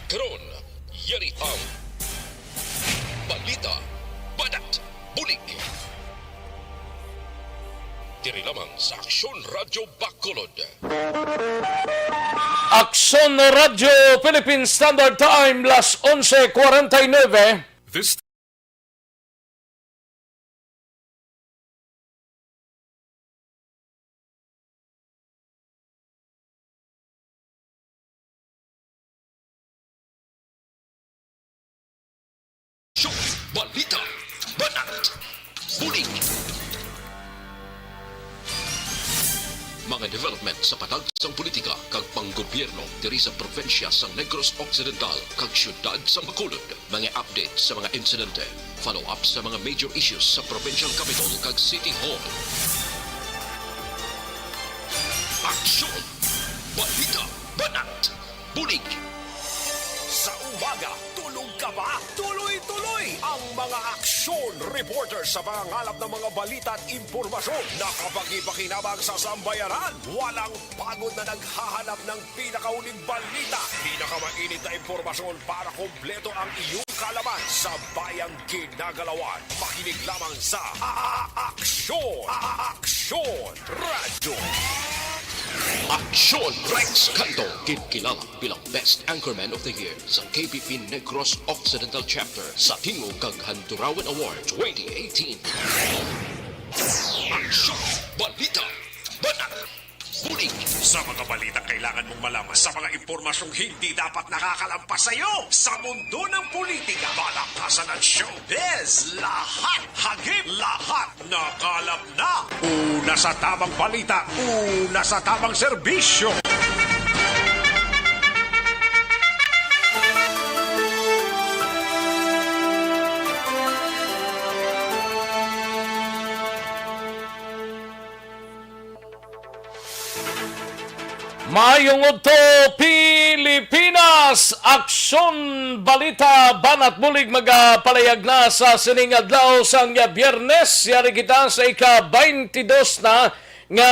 karon, yari ang Balita Badat Bulig. Diri lamang sa Aksyon Radyo Bacolod. Aksyon Radyo Philippine Standard Time, las 11:49. This Show Balita Badat Bulig. Mga development sa patagsang politika kag panggobyerno diri sa probinsya sa Negros Occidental kag syudad sa Bacolod. Mga update sa mga insidente, follow-up sa mga major issues sa provincial capital kag City Hall. Aksyon! Balita! Banat! Bulig! Sa umaga, tulog ka ba? Tuloy-tuloy ang mga aksyon reporter sa mga ngalap ng mga balita at impormasyon na kapag-ipakinabang sa sambayaran. Walang pagod na naghahanap ng pinakauling balita. Pinakamainit na impormasyon para kompleto ang iyong kalaman sa bayang kinagalawan. Makinig lamang sa Aksyon! Aksyon Radyo! Aksyon Rex Canto, kinkilala bilang Best Anchorman of the Year sa KBP Negros Occidental Chapter sa Tingog kag Handurawan Award 2018. Aksyon! Balita! Banat! Bulig! Sa mga balita kailangan mong malaman, sa mga impormasyong hindi dapat nakakalampas sa iyo, sa mundo ng politika, balakasan at showbiz, lahat, hagip, lahat, nakalap na. Una sa tamang balita, una sa tamang serbisyo. Mayong udto Pilipinas, Aksyon Balita Banat Bulig magapalayag na sa sining adlaw sang Biyernes. Yari kita sa ika-22 na nga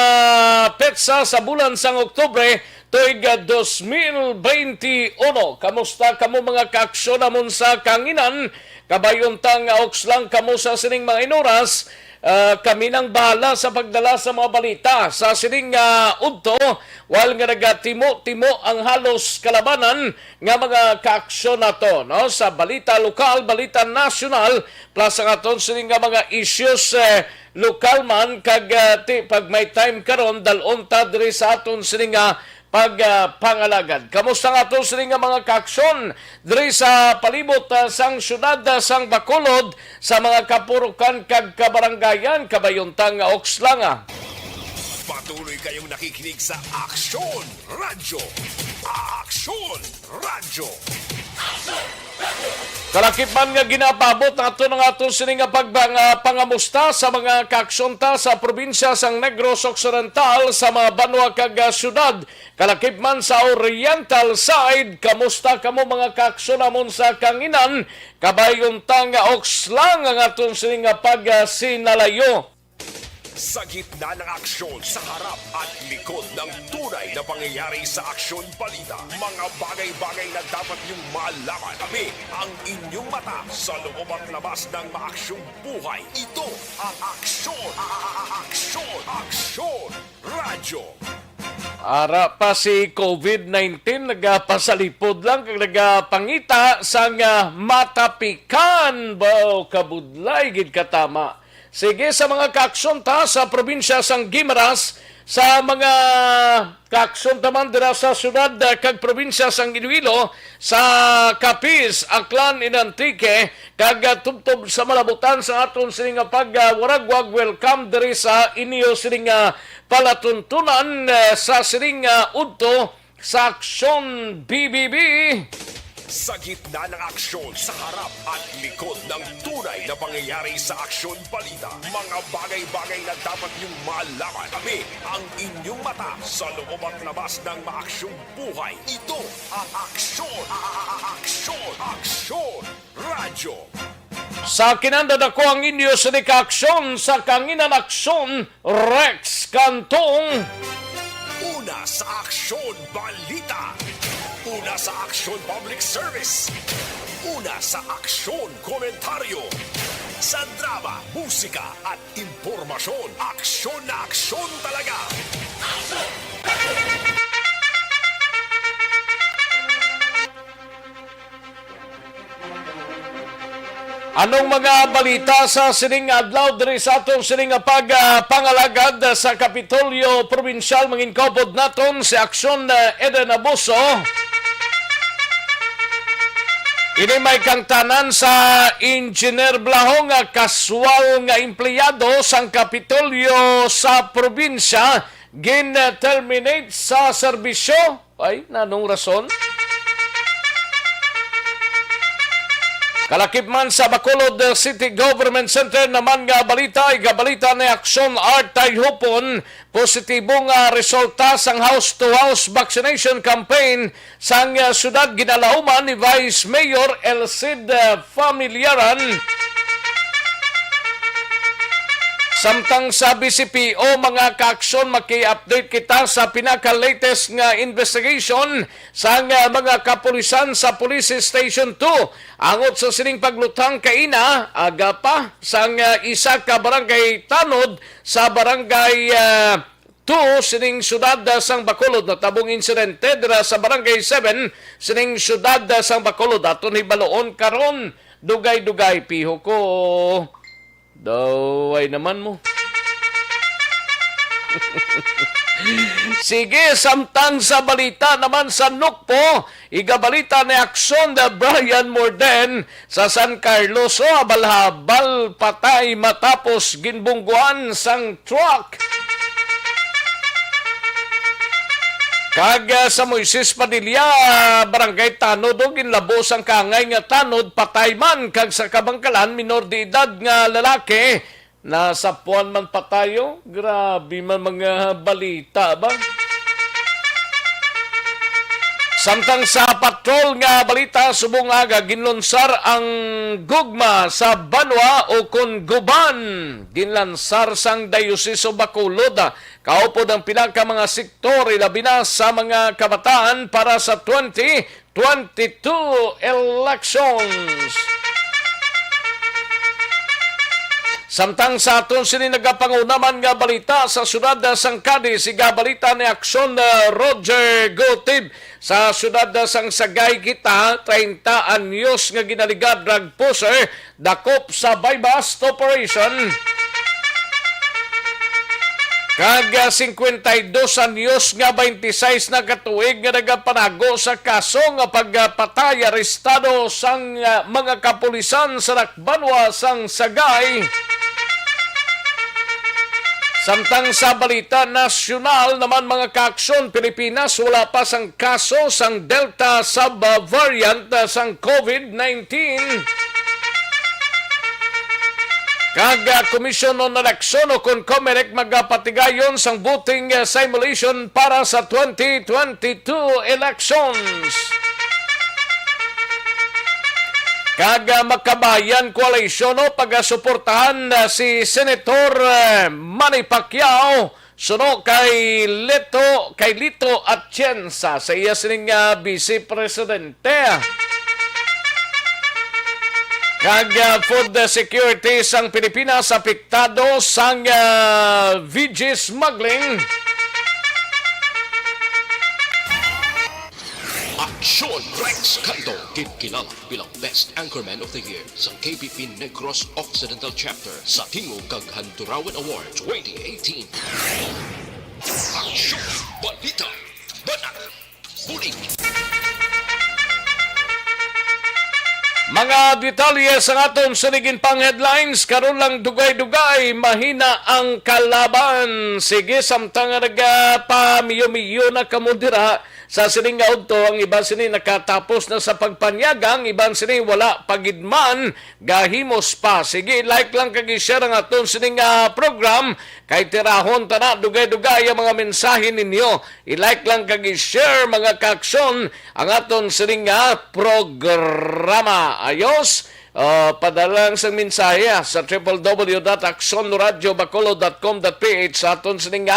petsa sa bulan sang Oktubre tuig 2021. Kamusta kamo mga kaaksyon namon sa kanginan? Kabayuntang okslang kamo sa sining mga inoras. Kami nang bahala sa pagdala sa mga balita sa sining udto while nga nagatimo-timo ang halos kalabanan nga mga kaaksyon nato no sa balita lokal, balita nasyonal plus ang aton sining nga mga issues lokal man kag pag may time karon dalon ta diri sa aton sining pagpangalagad. Kamusta nga ito sa mga kaaksyon diri sa palibot sang syudad sang Bacolod sa mga kapurukan kag kabarangayan kabayuntang Oxlanga. Patuloy kayong nakikinig sa Aksyon Radyo. Aksyon Radyo. Kalakip man nga ginapabot nato ng aton sining pangamusta sa mga kaaksyon sa probinsya sang Negros Occidental sa mga banwa kag syudad. Kalakip man sa Oriental side, kamusta kamo mga kaaksyon namon sa kanginan kabayuntang Oxlang ang aton sining pagsinalayo. Sa gitna ng aksyon, sa harap at likod ng tunay na pangyayari sa aksyon balita, mga bagay-bagay na dapat niyong malaman. Kami ang inyong mata sa loob at labas ng maaksyong buhay. Ito ang Aksyon! Aksyon! Aksyon! Radyo! Ara pa si COVID-19 nagapasalipod lang kag nagapangita sang matapikan bao kabudlay gid katama. Sige sa mga kaaksyon ta sa probinsya sang Guimaras, sa mga kaaksyon taman dira sa syudad kag probinsya sang Iloilo, sa Capiz, Aklan, Inantique, kag tubtob sa malabutan sa aton sining pagwaragwag welcome diri sa inyo sining palatuntunan sa sining udto sa Aksyon BBB. Sa gitna ng aksyon, sa harap at likod ng tunay na pangyayari sa aksyon balita, mga bagay-bagay na dapat niyong malaman. Kami ang inyong mata sa loob at labas ng maaksyong buhay. Ito ang Aksyon! Aksyon! Aksyon! Radyo! Sa kinandad ako ang inyo sa kaaksyon sa kanginan aksyon, Rex Cantong. Una sa Aksyon Balita. Una sa Aksyon Public Service. Una sa Aksyon Komentaryo. Sa drama, musika at impormasyon. Aksyon na aksyon talaga. Anong mga balita sa sining adlaw diri sa atong sining pangalagad sa Kapitolyo Provincial manginkopod naton si Aksyon Eden Abuso. Ini may kangtanan sa Engineer Blahong nga kaswal nga empleyado sang Kapitolyo sa probinsya gin-terminate sa serbisyo. Ay, nanong rason? Kalakip man sa Bacolod City Government Center naman nga balita, igabalita ni Aksyon Artay Hupon, positibong resulta sang house-to-house vaccination campaign sang syudad ginalauman ni Vice Mayor Elcid Familiaran. Samtang sa BCPO, mga ka-aksyon, maki-update kita sa pinaka-latest nga investigation sa mga kapulisan sa Police Station 2. Angot sa sining paglutang kaina, aga pa, sa isa ka barangay Tanod sa barangay 2 sining syudad sang Bacolod. Natabong insidente dira sa barangay 7 sining syudad sang Bacolod. Aton hibaloon karon, dugay-dugay piho ko. Daway naman mo. Sige, samtang sa balita naman sa Nukpo, igabalita ni Aksyon na Brian Morden sa San Carlos o habal-habal patay matapos ginbungguan sang truck. Kag sa Moises Padilla, barangay Tanod, o ginlabos ang kangay nga Tanod, patay man. Kag sa Kabangkalan, minor de edad nga lalaki, nasa puwan man patayo. Grabe man mga balita ba? Samtang sa patrol nga balita, subong aga, ginlunsar ang gugma sa Banwa o Guban. Ginlansar sang Diocese of Bacolod. Kaupod ang pinaka mga sektor, ilabi na sa mga kabataan para sa 2022 elections. Samtang sa aton sini nagapangunaman nga balita sa syudad sang Cadiz, siga balita ni Aksyon Roger Gotib sa syudad sang Sagay kita, 30 anyos nga ginaligad drug pusher, dakop sa buy-bust operation. Kag 52 anyos nga 26 na katuig nga nagapanago sa kaso nga pagpatay arestado sang mga kapulisan sa Banwa sang Sagay. Samtang sa balita nasyonal naman mga ka-aksyon, Pilipinas wala pa sang kaso sang Delta sub-variant sang COVID-19. Kag Komisyon on Eleksyon o kung Comelec magpatigayon sang voting simulation para sa 2022 elections. Kag Makabayan Coalition o pagsuportahan si Senator Manny Pacquiao suno kay Lito Atienza sa iya sining Vice Presidente. Kag food security sang Pilipinas apektado sang VG smuggling. Aksyon Rex Canto, kinilala bilang Best Anchorman of the Year sa KBP Negros Occidental Chapter sa Tingog kag Handurawan Award 2018. Aksyon Balita, Banat, Bulig. Mga detalye sa aton sinigin pang headlines, karon lang dugay-dugay, mahina ang kalaban. Sige, samtang nagpamiyo-miyo na kamudira sa sining nga udto, ang iban sini nakatapos na sa pagpanyagang, iban sini wala pagidman, gahimos pa. Sige, like lang kag i-share ang aton sining program, kay tirahon ta na dugay-dugay ang mga mensahe ninyo. I-like lang kag i-share mga ka-aksyon ang aton sining programa. Ayos, Padalang sang mensahe sa www.aksonradiobacolod.com.ph sa aton sining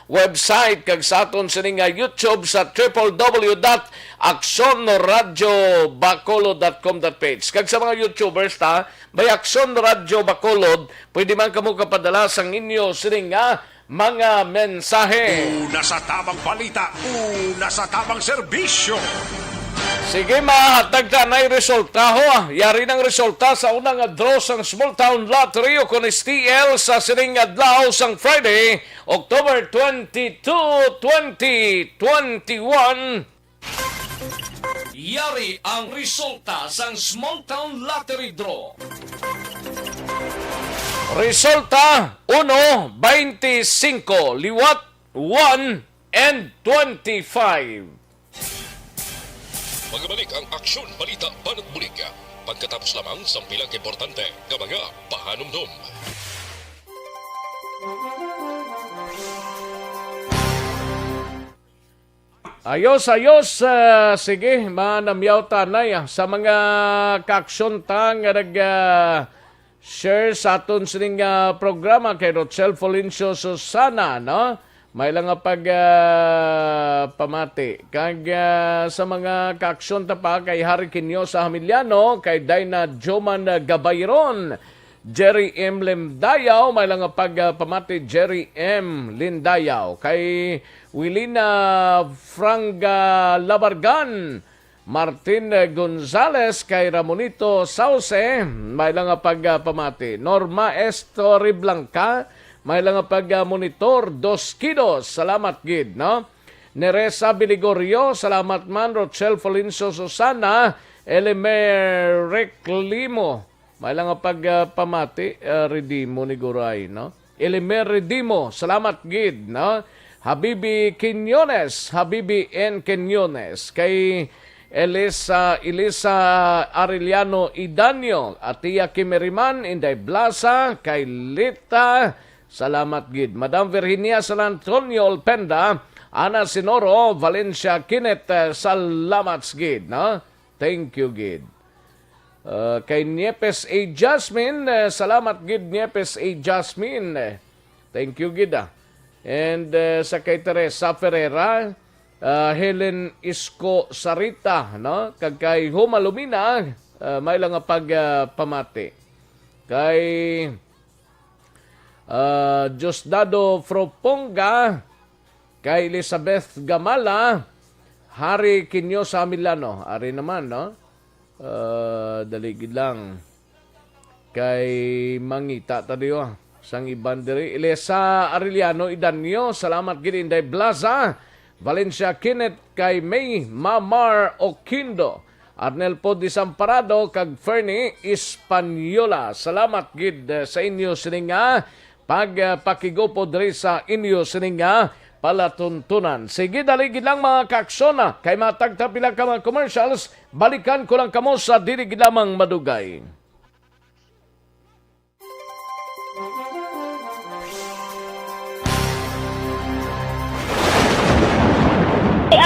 website kag sa aton sining YouTube sa www.aksonradiobacolod.com.ph. Kag sa mga YouTubers may Akson Radio Bacolod, pwede man kamo kapadala sang inyo sining mga mensahe. Una sa tamang balita, una sa tamang serbisyo. Sige, mahatag ka na resulta ho. Yari ng resulta sa unang draw sang Small Town Lottery o kung STL sa sining adlaw sang Friday, October 22, 2021. Yari ang resulta sang Small Town Lottery Draw. Resulta 1, 25, liwat 1, and 25. Magabalik ang aksyon, balita, banat bulig. Pagkatapos lamang sa pilang importante ng mga pahanumdum. Ayos. Sige, manamyaw tanay sa mga kaaksyon nga nag-share sa aton sining programa kay Rochelle Folincio Susana, no? May lang pamati. Kag sa mga kaaksyon pa kay Harry Quinyo sa Hamiliano, kay Dina Joman Gabayron, Jerry M. Lindayaw, may lang pamati Jerry M. Lindayaw, kay Wilina Franga Labargan, Martin Gonzales, kay Ramonito Sauce, may lang pamati. Norma Estori Blanca, may lang pag-monitor, 2 kilos. Salamat, gid, no? Neresa Biligorio, salamat man. Rochelle Folincio Susana, Elimer Reclimo, may lang pamati, Redimo ni Guray, no? Elimer Redimo, salamat, gid, no? Habibi Quinones, Habibi N. Quinones, kay Elisa Arellano Idanyo, Atia Kimeriman, Inday Blasa, kay Lita, salamat gid. Madam Virginia San Antonio Olpenda, Ana Sinoro, Valencia Kinet, salamat gid, no? Thank you gid. Kay Niepes A. Jasmine, salamat gid Niepes A. Jasmine. Thank you gid. And sa kay Teresa Ferreira, Helen Isko Sarita, no? Kag kay Humalumina, may lang pamati. Kay Diosdado Froponga, kay Elizabeth Gamala, Hari Quinyo sa Milano. Ari naman, no? Daligid lang. Kay Mangita tayo, sang ibandiri. Elisa Arellano Idanyo, salamat gid Inday Blaza, Valencia Kinet, kay May Mamar Oquindo, Arnel Po Disamparado, kag Fernie Espanyola. Salamat gid sa inyo sininga pagpakigopo diri sa inyo sininga palatuntunan. Sige, daligid lang mga kaaksona. Kay matagtapila ka mga commercials, balikan ko lang kamo sa diligid lamang madugay.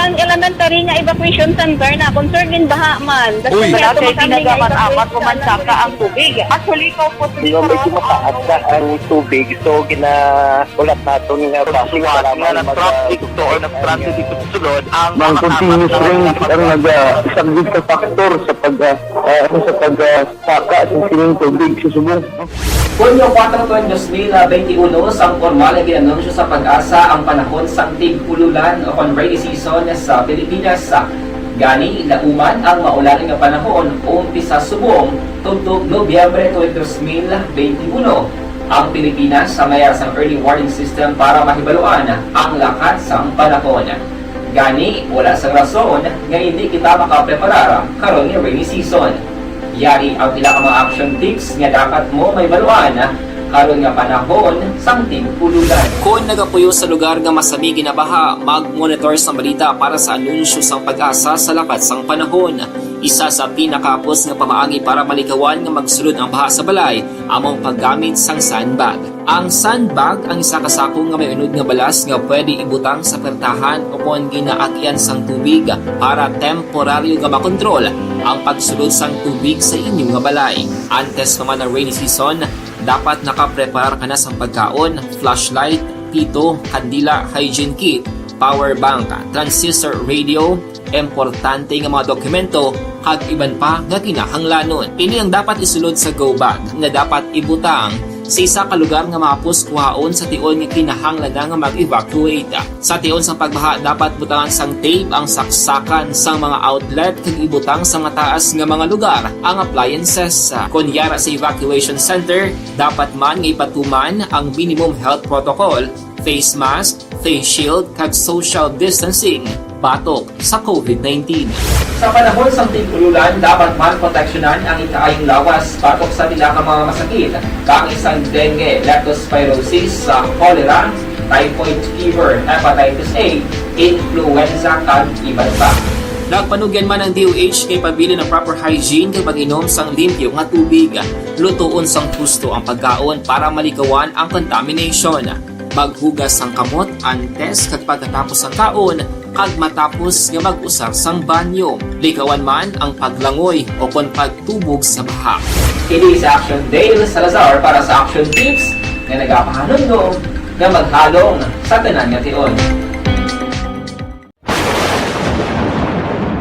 Ang elementary nga evacuation center na concern din baha man. Uy, dati tinagaman apat kumansaka ang tubig. Actually, ko po Di ba medyo mataas na ang tubig, so ginaulat natin nga traffic para traffic to or nag-transit dito sa sulod ang Mang continuous rain ang isang ka factor sa pagsaka sa sining tubig sa Subong. Hunyo 4, 2021, sang formal ay ginanunsyo sa Pag-asa ang panahon sang tig-ululan o rainy season sa Pilipinas. Gani, lauman ang maulaling nga panahon umpisa Subong tugtog Nobyembre 2021. Ang Pilipinas sa mayar sang early warning system para mahibaluan ang lakas sang panahon. Gani, wala sang rason nga hindi kita makapreparar karon nga rainy season. Yari ang pila ka mga action tips nga dapat mo may baluan karon nga panahon sang tigpululan. Kung nagapuyo sa lugar nga masami ginabaha, mag-monitor sa balita para sa anunsyo sang pag-asa sa lakat sang panahon. Isa sa pinakapos nga pamaagi para malikawan nga magsulod ang baha sa balay, among paggamit sang sandbag. Ang sandbag ang isa ka sako nga may unod nga balas nga pwede ibutang sa pertahan upon ginaagyan sang tubig para temporaryo nga makontrol ang pagsulod sang tubig sa inyong nga balay. Antes naman ng rainy season, dapat nakaprepare ka na sa pagkaon, flashlight, pito, kandila, hygiene kit, power bank, transistor radio, importante nga mga dokumento, kag iban pa nga kinahanglanon. Ini ang dapat isulod sa go bag nga dapat ibutang sa isa ka lugar nga mapos kuhaon sa tion nga kinahanglan nga mag-evacuate. Sa tion sa pagbaha dapat butangan sang tape ang saksakan sang mga outlet kag ibutang sa mga taas nga mga lugar ang appliances. Kunyara sa evacuation center, dapat man nga ipatuman ang minimum health protocol, face mask, face shield kag social distancing batok sa COVID-19. Sa panahon sa tigululan, dapat man proteksyonan ang ikaayong lawas batok sa pila ka mga masakit, kang isang dengue, leptospirosis, cholera, typhoid fever, hepatitis A, influenza, kag iban pa. Nagpanugyan man ang DOH kay pabili ng proper hygiene kay pag-inom sang limpyo nga tubig, lutuon sang husto ang pagkaon para malikawan ang contamination. Maghugas sang kamot antes kag pagkatapos ang kaon, kag matapos nga mag-usar sang banyo. Likawan man ang paglangoy o kon pagtubog sa baha. Kini sa Action Dale Salazar para sa Action Tips nga nagapahanundong nga maghalong sa tanan nga tion.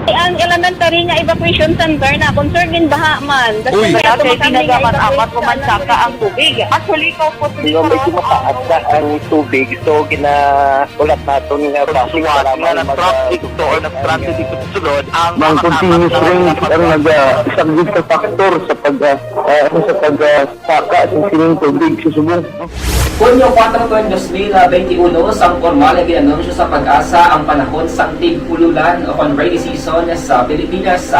Ang elementary nga evacuation center na concerned din baha man. Uy, dati ginagamat-amat kumansaka ang tubig. Actually, ikaw po Yung medyo mataas na ang tubig, so ginaulat natin nga siwala nga ng traffic to or nag-traffic dito sa sulod ang mga continuous rain ang isang good sa factor sa pagsaka sa sining tubig sa subong. Hunyo 4, 2021, sang formal ay ginanunsyo sa pag-asa ang panahon sang tig-ululan o rainy season sa Pilipinas.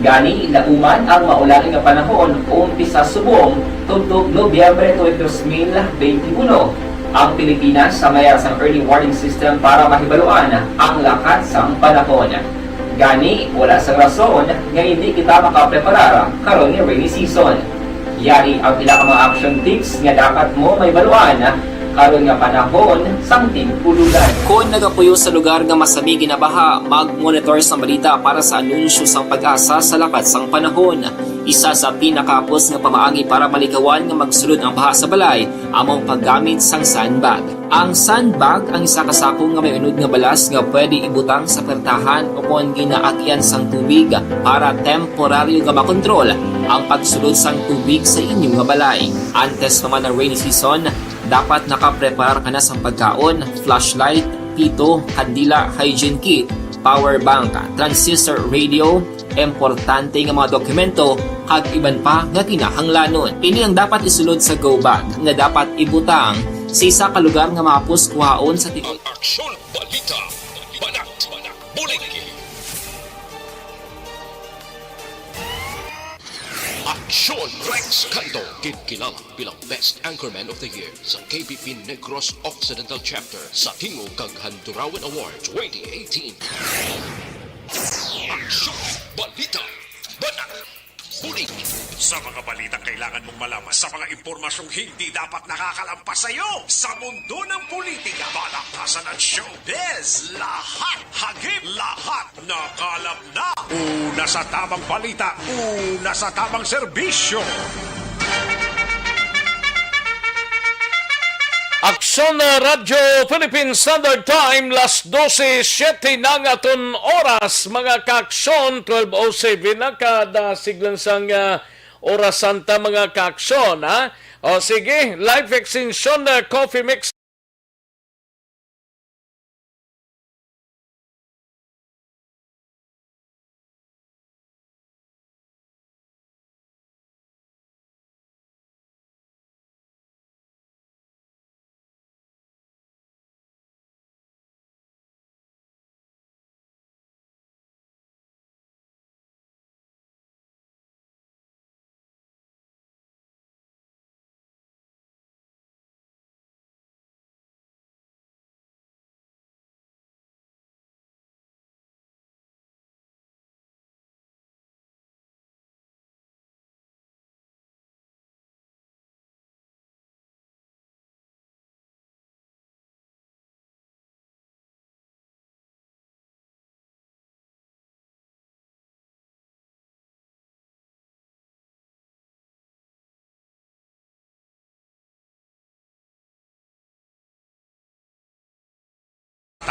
Gani, lauman ang maulaling nga panahon umpisa subong tuntog Nobyembre 2021. Ang Pilipinas sa mayroon sang early warning system para mahibaluan ang lakat sang panahon. Gani, wala sang rason nga hindi kita makapreparar karon nga rainy season. Yari ang pila ka mga action tips nga dapat mo may baluan karon nga panahon sang tigpululan. Kung nagapuyo sa lugar nga masami ginabaha, mag-monitor sa balita para sa anunsyo sang pag-asa sa lakat sang panahon. Isa sa pinakapos nga pamaagi para malikawan nga magsulod ang baha sa balay, among paggamit sang sandbag. Ang sandbag ang isa ka sako nga may unod nga balas nga pwede ibutang sa pertahan upon ginaagyan sang tubig para temporaryo nga makontrol ang pagsulod sang tubig sa inyong nga balay. Antes naman ng rainy season, dapat nakaprepare ka na sa pagkaon, flashlight, pito, kandila, hygiene kit, power bank, transistor radio, importante nga mga dokumento, kag iban pa nga kinahanglanon. Ini ang dapat isulod sa go bag nga dapat ibutang sa isa ka lugar nga mapos kuhaon sa Ang aksyon balita, banat, bulig. Aksyon Rex Canto, kilala bilang Best Anchorman of the Year sa KBP Negros Occidental Chapter sa Tingog kag Handurawan Award 2018. Aksyon balita, banat, bulig. Sa mga balitang kailangan mong malaman, sa mga impormasyong hindi dapat nakakalampas sa iyo, sa mundo ng politika, balakasan at showbiz, lahat hagip, lahat nakalap na. Una sa tamang balita, una sa tamang serbisyo. Aksyon na Radyo Philippine Standard Time, las 12:07 na nga ton oras, mga kaaksyon, 12:07 na kada siglan sang oras santa mga kaaksyon, ha? O sige, live extension na coffee mix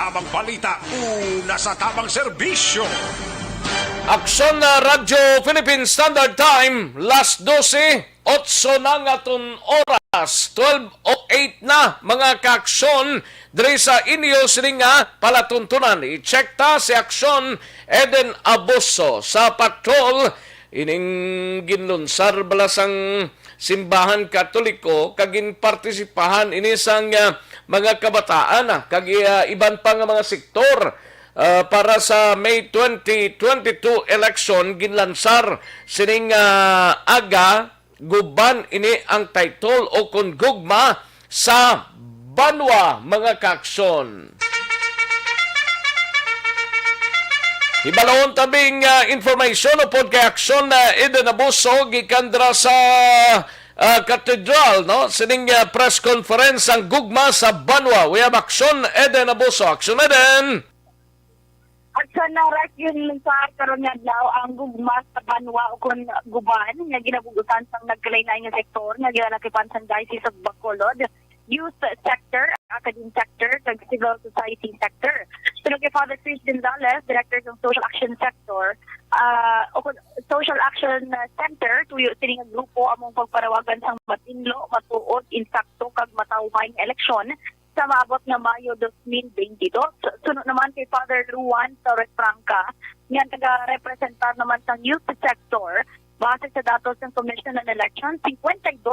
tamang balita, una sa tamang serbisyo. Aksyon na Radyo Philippine Standard Time, last 12, 8 na nga ton oras, 12:08 na mga kaaksyon, diri sa inyo sini nga palatuntunan. I-check ta si Aksyon Eden Abuso sa patrol, ining ginlunsar balasang simbahan katoliko, kagin partisipahan inisang mga kabataan, kag iban pa nga mga sektor. Para sa May 2022 election, ginlansar sining aga guban ini ang title o kung gugma sa Banwa mga kaaksyon. Hibalawon tabing information upod kay Aksyon na Eden Abuso gikandra sa Cathedral, no? Sining press conference ang gugma sa Banwa. We have Aksyon Eden Abuso. Aksyon Eden! At sa naras yun sa karon nga daw ang gugma sa Banwa o kung guban nga ginabugutan sang nagkalain nga sektor nga ginalakipan sa Diocese of Bacolod, youth sector, academic sector, kag civil society sector. Pero kay Father Chris Gonzalez, Director ng Social Action Sector, Social Action Center, tuyo sining grupo among pagparawagan sang matinlo, matuod, insakto, kag matawmay eleksyon sa maabot nga Mayo 2022. Sunod naman kay Father Juan Torres Franca, nga taga-representar naman sa youth sector, base sa datos ng Commission on Elections, 52%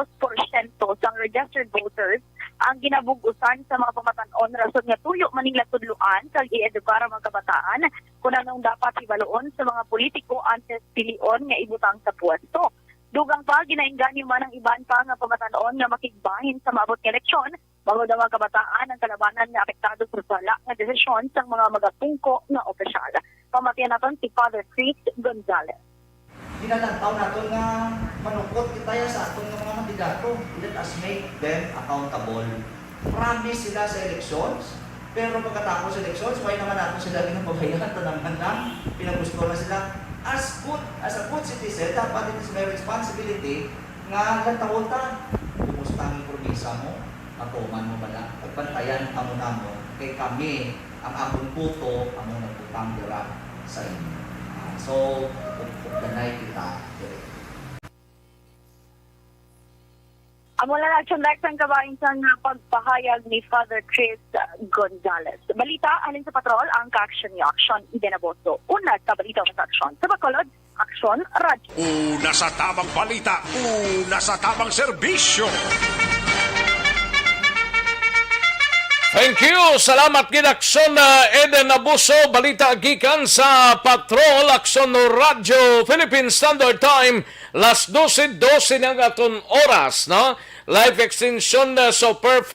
sa registered voters ang ginabugusan sa mga pamatanon rason nga tuyo maning latudluan kag i-edukar ang mga kabataan kung anong dapat ibaloon sa mga politiko antes pilion nga ibutang sa pwesto. Dugang pa, ginainganyo man ang iban pa nga pamatanon nga makigbahin sa maabot nga eleksyon, bago daw mga kabataan ang kalabanan nga apektado sa sala nga desisyon sa mga magapungko nga opisyal. Pamatian naton si Father Chris Gonzalez. Ginanantaw natin nga manukot kita sa aton nga mga kandidato. Let us make them accountable. Promise sila sa elections, pero pagkatapos sa elections, why naman natin sila ginapabayaan tanang ng pinagusto na sila. As a good citizen, dapat it is my responsibility nga lantawon ta. Kumusta ang promesa mo? Matuman mo ba na? Pagbantayan ka mo na mo. Kay kami, ang akong puto, among nagputang dira sa inyo. So, ganay kita. Amo lang action like ang kabahin sa nga pagpahayag ni Father Chris Gonzalez. Balita, alin sa patrol, ang ka-action ni Aksyon Eden Abuso. Una sa balita sa Aksyon. Sa Bacolod, Aksyon Radyo. Una sa tamang balita, una sa tamang serbisyo. Thank you. Salamat gid Aksyon Eden Abuso. Balita gikan sa Patrol Aksyon Radyo Philippine Standard Time. Last 12 na nga aton oras, no? Live extension so perfect.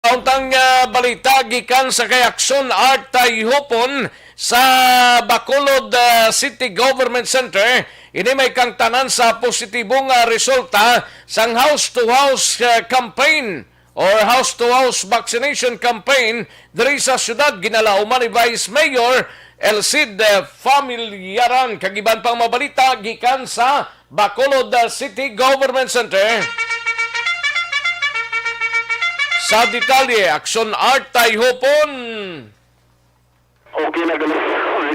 Kauntang balita gikan sa kay Aksyon Art Tayhupon sa Bacolod City Government Center. Ini may kang tanan sa positibong resulta sang house-to-house campaign or house-to-house vaccination campaign diri sa syudad. Ginalauman ni Vice Mayor Elcid Familyaran. Kagiban pang mabalita gikan sa Bacolod City Government Center. Sa detalye, Aksyon Art Tayhupon. Okay na ganun.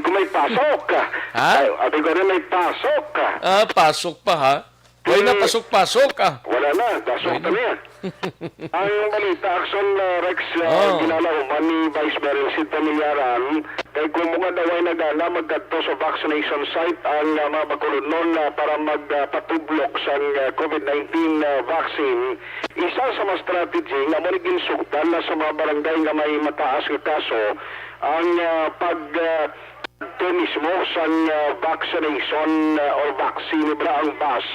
Kung may pasok ka. Ha? Abi ko rin may pasok ka. Pasok pa ha? Huwag na pasok-pasok Wala na, dasok Wala na. kami. Ang balita, Action Rex, Oh. ginalauman ni Vice Mayor Sid Pamilyaran, kay kung mga daw ay nagana magkadto sa vaccination site ang mga bakulod nun para magpatublok sa COVID-19 vaccine. Isa sa mga strategy nga mo ginsugdan na sa mga barangay nga may mataas nga kaso ang ito mismo sa vaccination or vaccine bra ang bus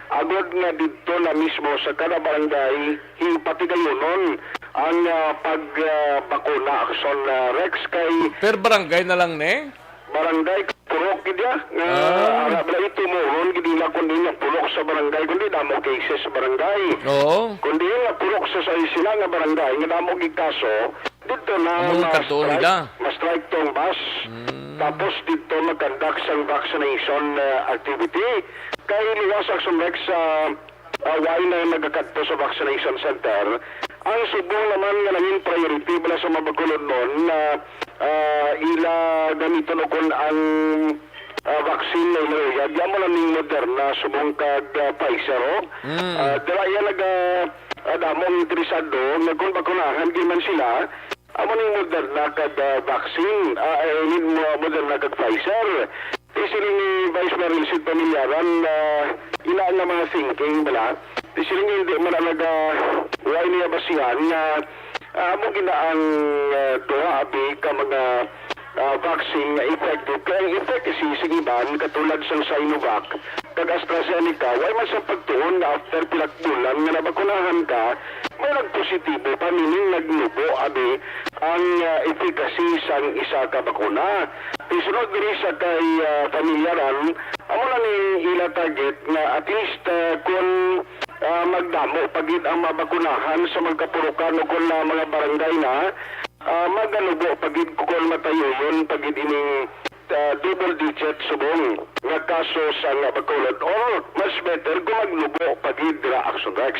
agad nga dito na mismo sa kada barangay pati gayonon ang pagbakuna Action Rex kay Per barangay na lang ne? barangay purok gidya nga arabla ito moron gidi na kundi nga purok sa barangay kundi damo cases sa barangay Oo. kundi nga purok sa sila nga barangay nga damo gid kaso dito na Among katuon nila. ma-strike tong bus tapos dito mag-conduct sa vaccination activity kay liwas Action Rex sa why na nagkakadto sa vaccination center ang subong naman nga naging priority bala sa mabakulod nun na ila gamiton o kun ang vaccine na iluyag yan mo lang ng Moderna subong kag Pfizer dala yan damong interesado nagkung bakunahan di man sila amo ning Moderna kag vaccine Moderna kag Pfizer isili ni Vice Mayor Sid Pamilyaran ila nga mga thinking bala isili hindi man why niya basihan na amo ginaang duha abi ka mga vaccine na effective kaya efficacy sa iban katulad sa Sinovac kag AstraZeneca why man sa pagtuon na after pilak bulan nga nabakunahan ka may nagpositibo pa meaning nagnubo abi ang efficacy sang isa ka bakuna isunod diri sa kay Pamilyaran amo na ni ila target nga at least kung magdamo pagid ang mabakunahan sa magkapurukan o kung mga barangay na maganubo pagid kung matayo yun pagid ining double digit subong nga kaso sa bakulod or mas better kung magnubo pagid dira Action Rex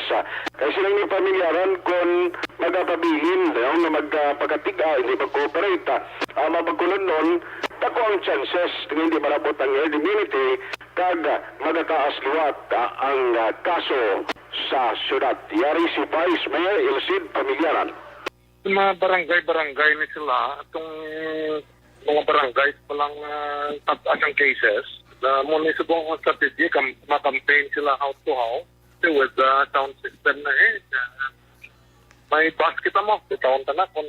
kaya silang ni Pamilyaran kung magpabilin na magpagatiga hindi mag-cooperate mabakulod nun dako ang chances hindi malabot ang herd immunity kag magataas liwat ang kaso sa syudad. Yari si Vice Mayor Elcid Pamilyaran. Mga barangay ni sila, itong mga barangay palang tatas ang cases, na muna subong ang strategy, makampaign sila how to how, with the sound system na may bus kita mo, itaon ka na kung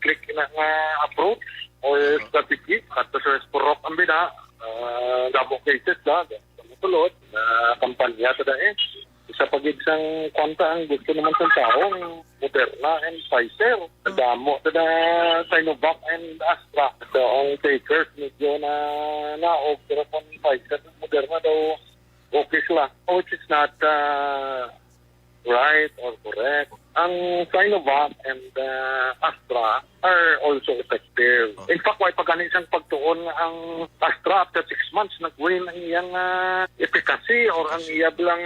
click na nga approach o strategy, at sa Purok ang bina, damo cases na, tulod, na kampanya sa isa pag-isang kwanta ang gusto naman sa taong Moderna and Pfizer. Damo na Sinovac and Astra. So, ang takers medyo na naog pero kung Pfizer and Moderna daw okay sila. Which is not right or correct. Ang Sinovac and Astra are also effective. In fact, may pagkanisang pagtuon ang Astra after 6 months nag-win ang iyang efficacy or ang iya bilang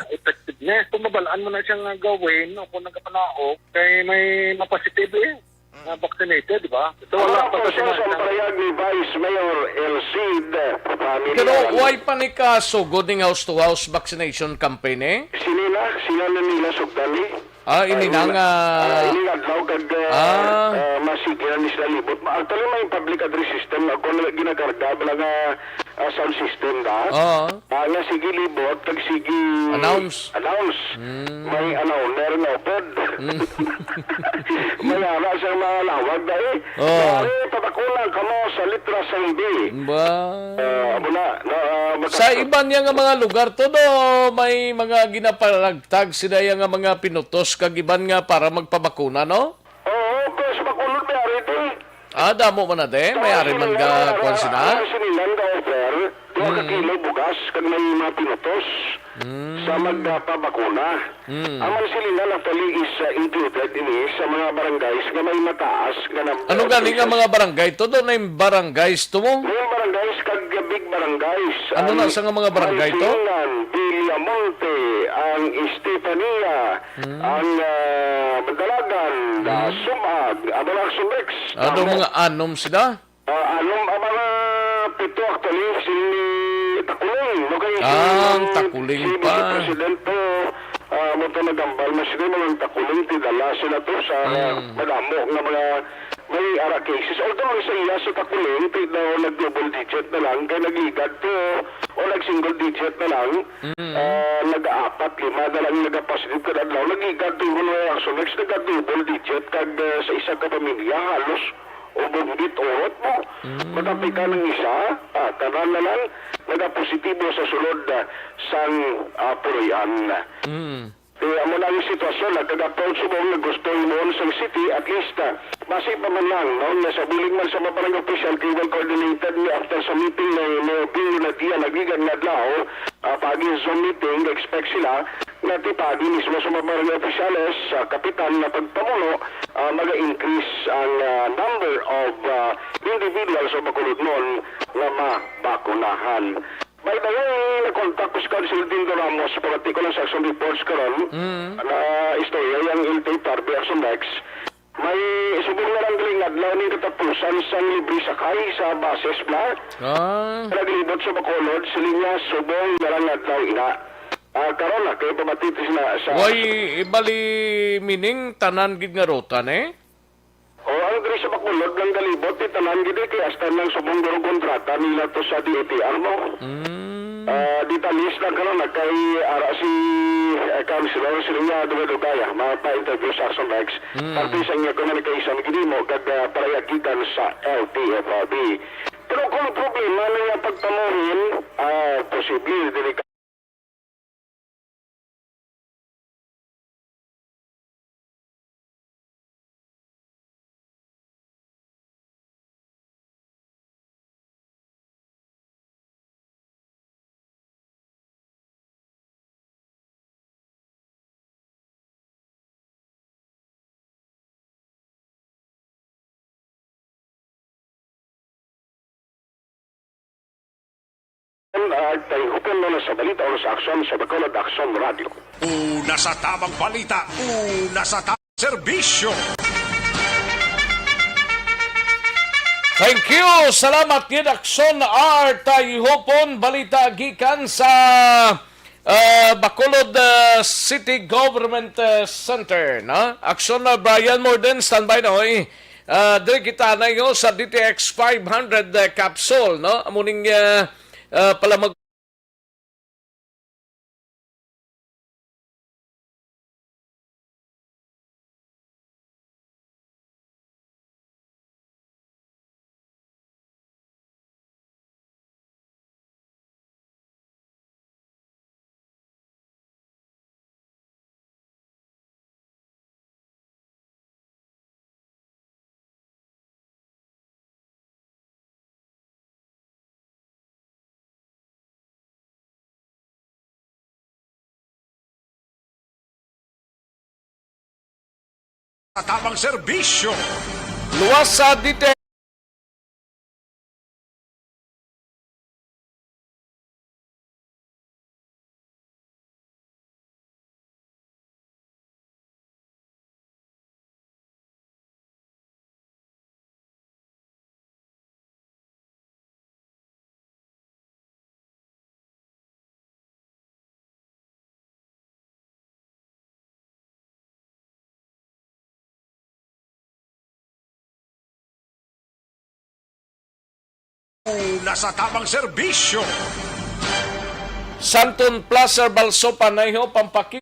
effectiveness. Kung mabalaan mo na siyang gawin o kung nagkapanaog, kay may mapasitive na vaccinated, di ba? So, wala pa sa payag ni Vice Mayor Elcid Pamilyaran. Pero why pa ni kaso goding house-to-house vaccination campaign Sila na nila sugdali. Ini na nga... Ini adlaw kag masigiran ni sila libot. Actually, may public address system ako na ginakarga bala nga sound system da. Nga sige libot, kag sige... Announce. May announcer nga pod. May ala siyang mga lawag da Mari, pabakulang ka mo sa litra sa hindi. Ba... Sa iba niya nga mga lugar to may mga ginapalagtag sila nga mga pinutos kag iban nga para magpabakuna, no? Oo, pero sa bakulod may ari ito damo man na may ari man ga kwan sila. Sinilan ka offer, 2 kilo bugas kag may mga pinutos sa magpabakuna. Ang sinilan actually is included ini sa mga barangays nga may mataas. Ano galing nga mga barangay to? Doon na yung barangays to mo? Yung barangays kag big barangays. Ano na sa nga mga barangay to? Ang Villamonte, ang Estefania, ang Madalagan, Sumag, Abalag Sumex. Ano mga anom sila? Ang mga 7 actually, si Takulong, no kayo Ang takuling si pa. Presidente mo to nagambal mas sila mga takuling tidala sila to sa madamo nga mga may ara cases. Although sa iya sa takuling daw nag-double digit na lang kaya nagligad to o nag-single digit na lang nag-apat, lima na lang nag-positive ka na lang nagligad to yung reaction next nag-double digit kag sa isa ka pamilya halos o bumbit orot mo. Matapay ka ng isa, tanan na lang, nag-positibo sa sulod sang Purian. Kaya mo lang yung sitwasyon, nagkag-approach mo na gusto mo sa city, at least, masip pa man lang, no? Nasa buling man sa mabarang official, kay well coordinated ni after sa meeting na opinion na diya, nagigan na daw, pagi Zoom meeting, expect sila, na tipadi mismo sa mabarang officials, kapitan na pagpamuno, mag-increase ang number of individuals o bakulod noon na mabakunahan. By the way, nag-contact ko si Council Dindo Ramos sa particular section reports karon na istorya yung Iltay Tarbi Action Rex. May subong na lang galing adlaw ni katapusan sa libre sakay sa bases bla. Naglibot sa Bacolod, sa linya subong na lang adlaw ina. Karon na, kayo pamatitis na sa... Way, ibali mining tanan gid nga rotan O ang diri sa Bacolod ng galibot ni tanan gid kay hasta nang subong durong kontrata nila to sa DOTR mo. Detalis lang karon na kay ara si Councilor Silinya Dumadugaya mapa-interview sa Action Rex. Parte sa inyo communication gid mo kag palayagitan sa LTFRB. Pero kung problema na pagtamuhin, posible dili tayo hukon mo na sa balita o sa aksyon sa Bacolod Action Radio. Una sa tamang balita, una sa tamang serbisyo. Thank you! Salamat gid Aksyon R. Tayhopon, balita gikan sa Bacolod City Government Center. No? Aksyon na Brian Morden, standby na hoy. Diri kita na yun sa DTX 500 capsule. No? Amuning pala mag Sa tamang serbisyo. luwas sa DTX Una sa tamang serbisyo. Santon Plaza Balsopan na iho pampaki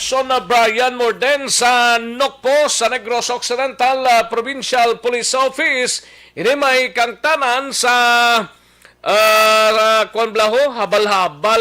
Aksyon na Brian Morden sa Nokpo sa Negros Occidental Provincial Police Office. Ini may kantanan sa Kwanblaho, habal-habal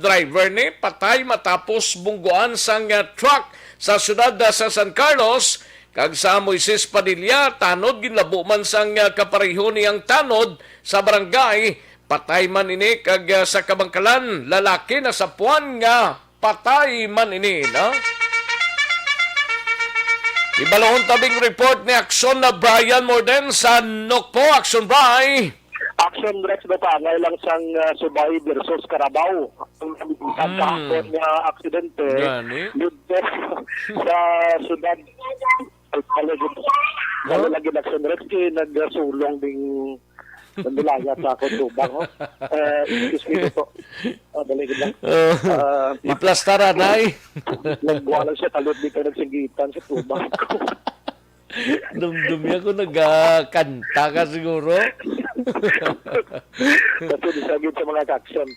driver ni patay matapos bungguan sang truck sa syudad sa San Carlos, kag sa Moises Padilla, tanod ginlabo man sang kapareho niyang tanod sa barangay, patay man ini kag sa Kabangkalan, lalaki na sa puwan nga patay man ini, no? Ibalahon tabing report ni Action na Brian Morden sa Nokpo. Action, Bri! Action Rex na pangay lang sang Subay versus Carabao. Ang kahapon nga aksidente Gani? dito sa syudad lagi Action Rex kay nagsulong ding nandulaya sa akong tubang. Excuse me po. Daligid lang. Iplastara, nay. Nagwala siya talod dito nagsigitan sa tubang ko. Dumdumi ako nagkanta ka siguro. Kasi disagid sa mga action.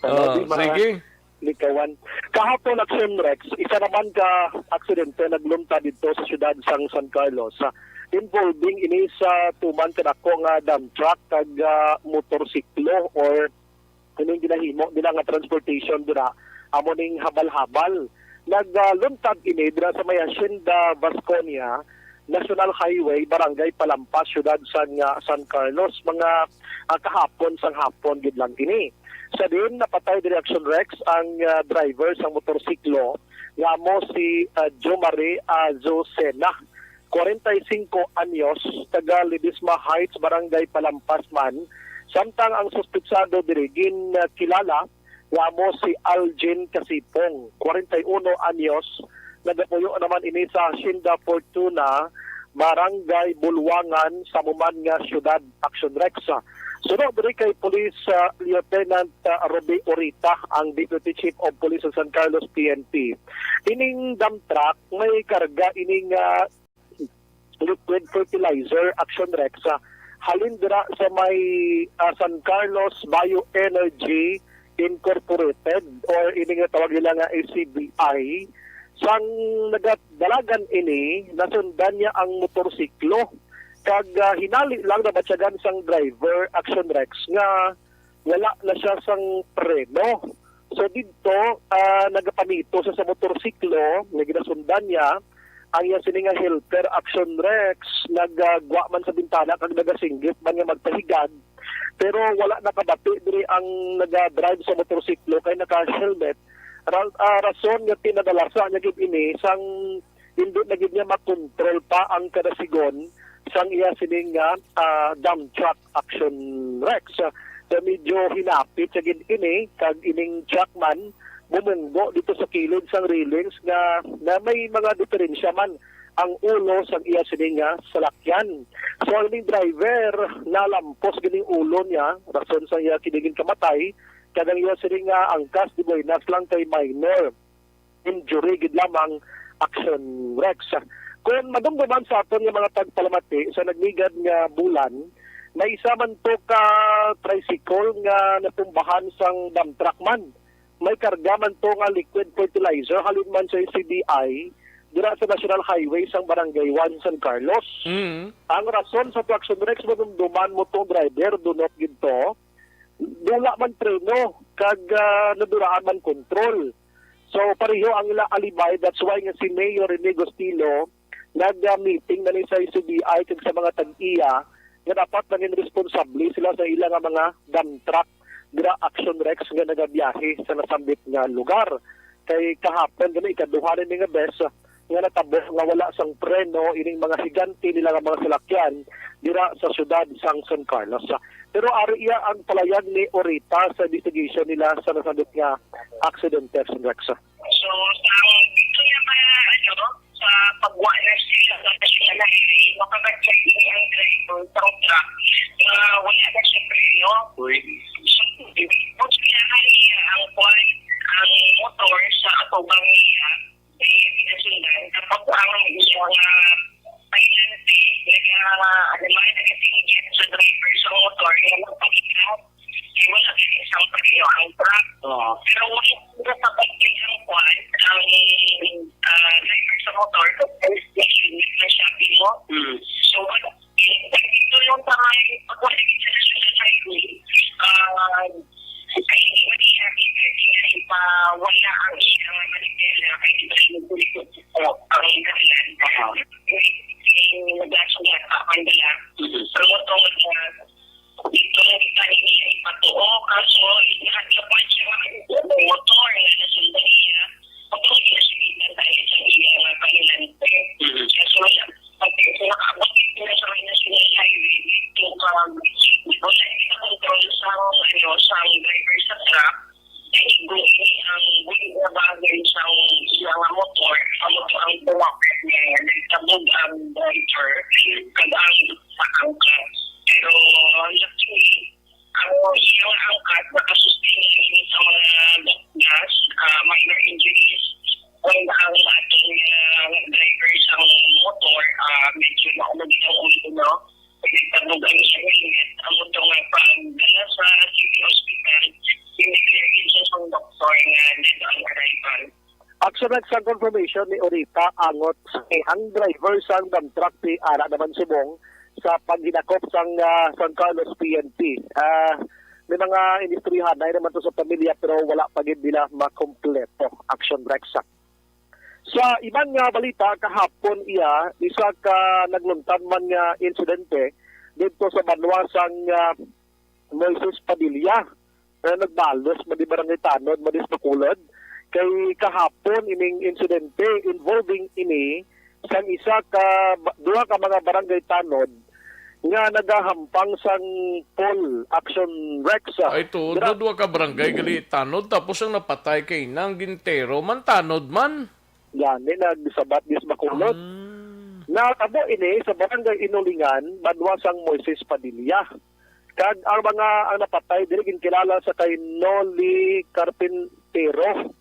Sige. Likawan. Kahapon Action Rex, isa naman ka aksidente naglumta dito sa syudad sang San Carlos. Involving ini sa tuman kadako nga dump truck kag motorsiklo or ining ginahimo nila nga transportation dira amo ning habal-habal. Naglumtad ini dira sa may Hacienda Vasconia National Highway, Barangay Palampas, syudad San Carlos, mga kahapon sang hapon gid lang kini. Sa din napatay di Action Rex ang driver sang motorsiklo nga mo si Jomare Azucena, 45 anyos, taga Ledesma Heights, Barangay Palampas man. Samtang ang suspetsado diri kilala nga mo si Algin Kasipong, 41 anyos, nagapuyo naman ini sa Hacienda Fortuna, Barangay Bulwangan, sa Muman nga syudad. Action Rex. Sunod diri kay Police Lieutenant Roby Orita, ang Deputy Chief of Police sa San Carlos PNP. Ining dump truck may karga ining liquid fertilizer. Action Rex. Halin dira sa may San Carlos Bioenergy Incorporated or ining tawag nila nga ACBI. Sang nagadalagan ini, nasundan niya ang motorsiklo. Kag hinali lang na batyagan sang driver, Action Rex, nga wala na siya sang preno. So dito, nagapanito sa motorsiklo, naginasundan niya, ang iya sininga helper, Action Rex, nagagwa man sa bintana, kag nagasinggit man nga magpahigad. Pero wala nakabati diri ang nagadrive sa motorsiklo kay naka-helmet. Rason nga tinadalasa niya gid ini sang hindi na gid niya makontrol pa ang kada sigon sang iya sining dump truck. Action Rex. So medyo hinapit sa gid ini kag ining truck man bumunggo dito sa kilid sang railings nga na may mga diferensya man ang ulo sang iya sining salakyan. So ang ining driver nalampos gining ulo niya, rason sa iya kinigin kamatay. Kadang iya sining angkas di boy nas lang kay minor injury gid lamang. Action Rex. Kung madumduman sa aton nga mga tagpalamati sa nagmigad nga bulan, may isa man to ka tricycle nga natumbahan sang dump truck man. May karga man to nga liquid fertilizer halin man sa CDI dira sa National Highway sang Barangay 1 San Carlos. Ang rason sa Action Rex madumduman mo tong driver dunot gid to, dula man preno kag naduraan man control. So pareho ang ila alibay. That's why nga si Mayor Rene Gostilo nag-meeting na ni sa CBI kag sa mga tag-iya nga dapat naging responsable sila sa ilang mga dump truck dira Action Rex nga nagabiyahe sa nasambit nga lugar. Kay kahapon gani ikaduha ni nga bes nga natabo nga wala sang preno ining mga higanti nila nga mga salakyan dira sa syudad sang San Carlos. Pero ari iya ang palayag ni Orita sa investigation nila sa nasabit nga accident. Action Rex. So, dito niya sa pagwa na sila sa National Highway, makapag-check niya ang driver sa truck na wala na siya preno. So, once kinakali niya ang motor sa atubang niya, ay pinasundan. Kapag ang mga painante, nag-tingin sa driver sa motor, yung magpagigat, wala na isang preno ang truck. Pero wala sa pagkikin ang driver sa motor, na siya pino. So, ito yung pagwala sa National Highway, kaya hindi mo niya ipawala ang isang manipela kaya hindi mo ang ang driver sa truck, ay ang buling na bagay sa mga motor, ang motor ang buwakit niya, nagtabog ang driver, kadang sa angkat. Pero luckily, ang iyong angkat, nakasustain sa mga gas, minor injuries. Kung ang ating driver sa motor, medyo nakulog ang ulo, nagtabog ang isang helmet, ang motor nga pagdala sa city hospital, in-declare din siya sa doktor na dead on arrival. Action sa confirmation ni Orita angot ang driver sang dump truck ti ara naman subong sa paghinakop sang San Carlos PNP. May mga industrihan na naman to sa pamilya pero wala pa gid nila makompleto. Action Rexa. Sa ibang balita kahapon isa ka nagluntan man nga insidente dito sa banwasang Moises Padilla na nagbalos madi barangay Tanod, madi Bacolod. Kay kahapon ining insidente involving ini sang duha ka mga barangay Tanod nga nagahampang sang Paul Action Rexa. Ay to, dua ka barangay gali Tanod tapos ang napatay kay nang Gintero man Tanod man. Yan, nagsabat dis Bacolod. Nakabo ini sa barangay Inulingan, banwasang Moises Padilla. Kag ang mga napatay dili kilala sa kay Noli Carpintero,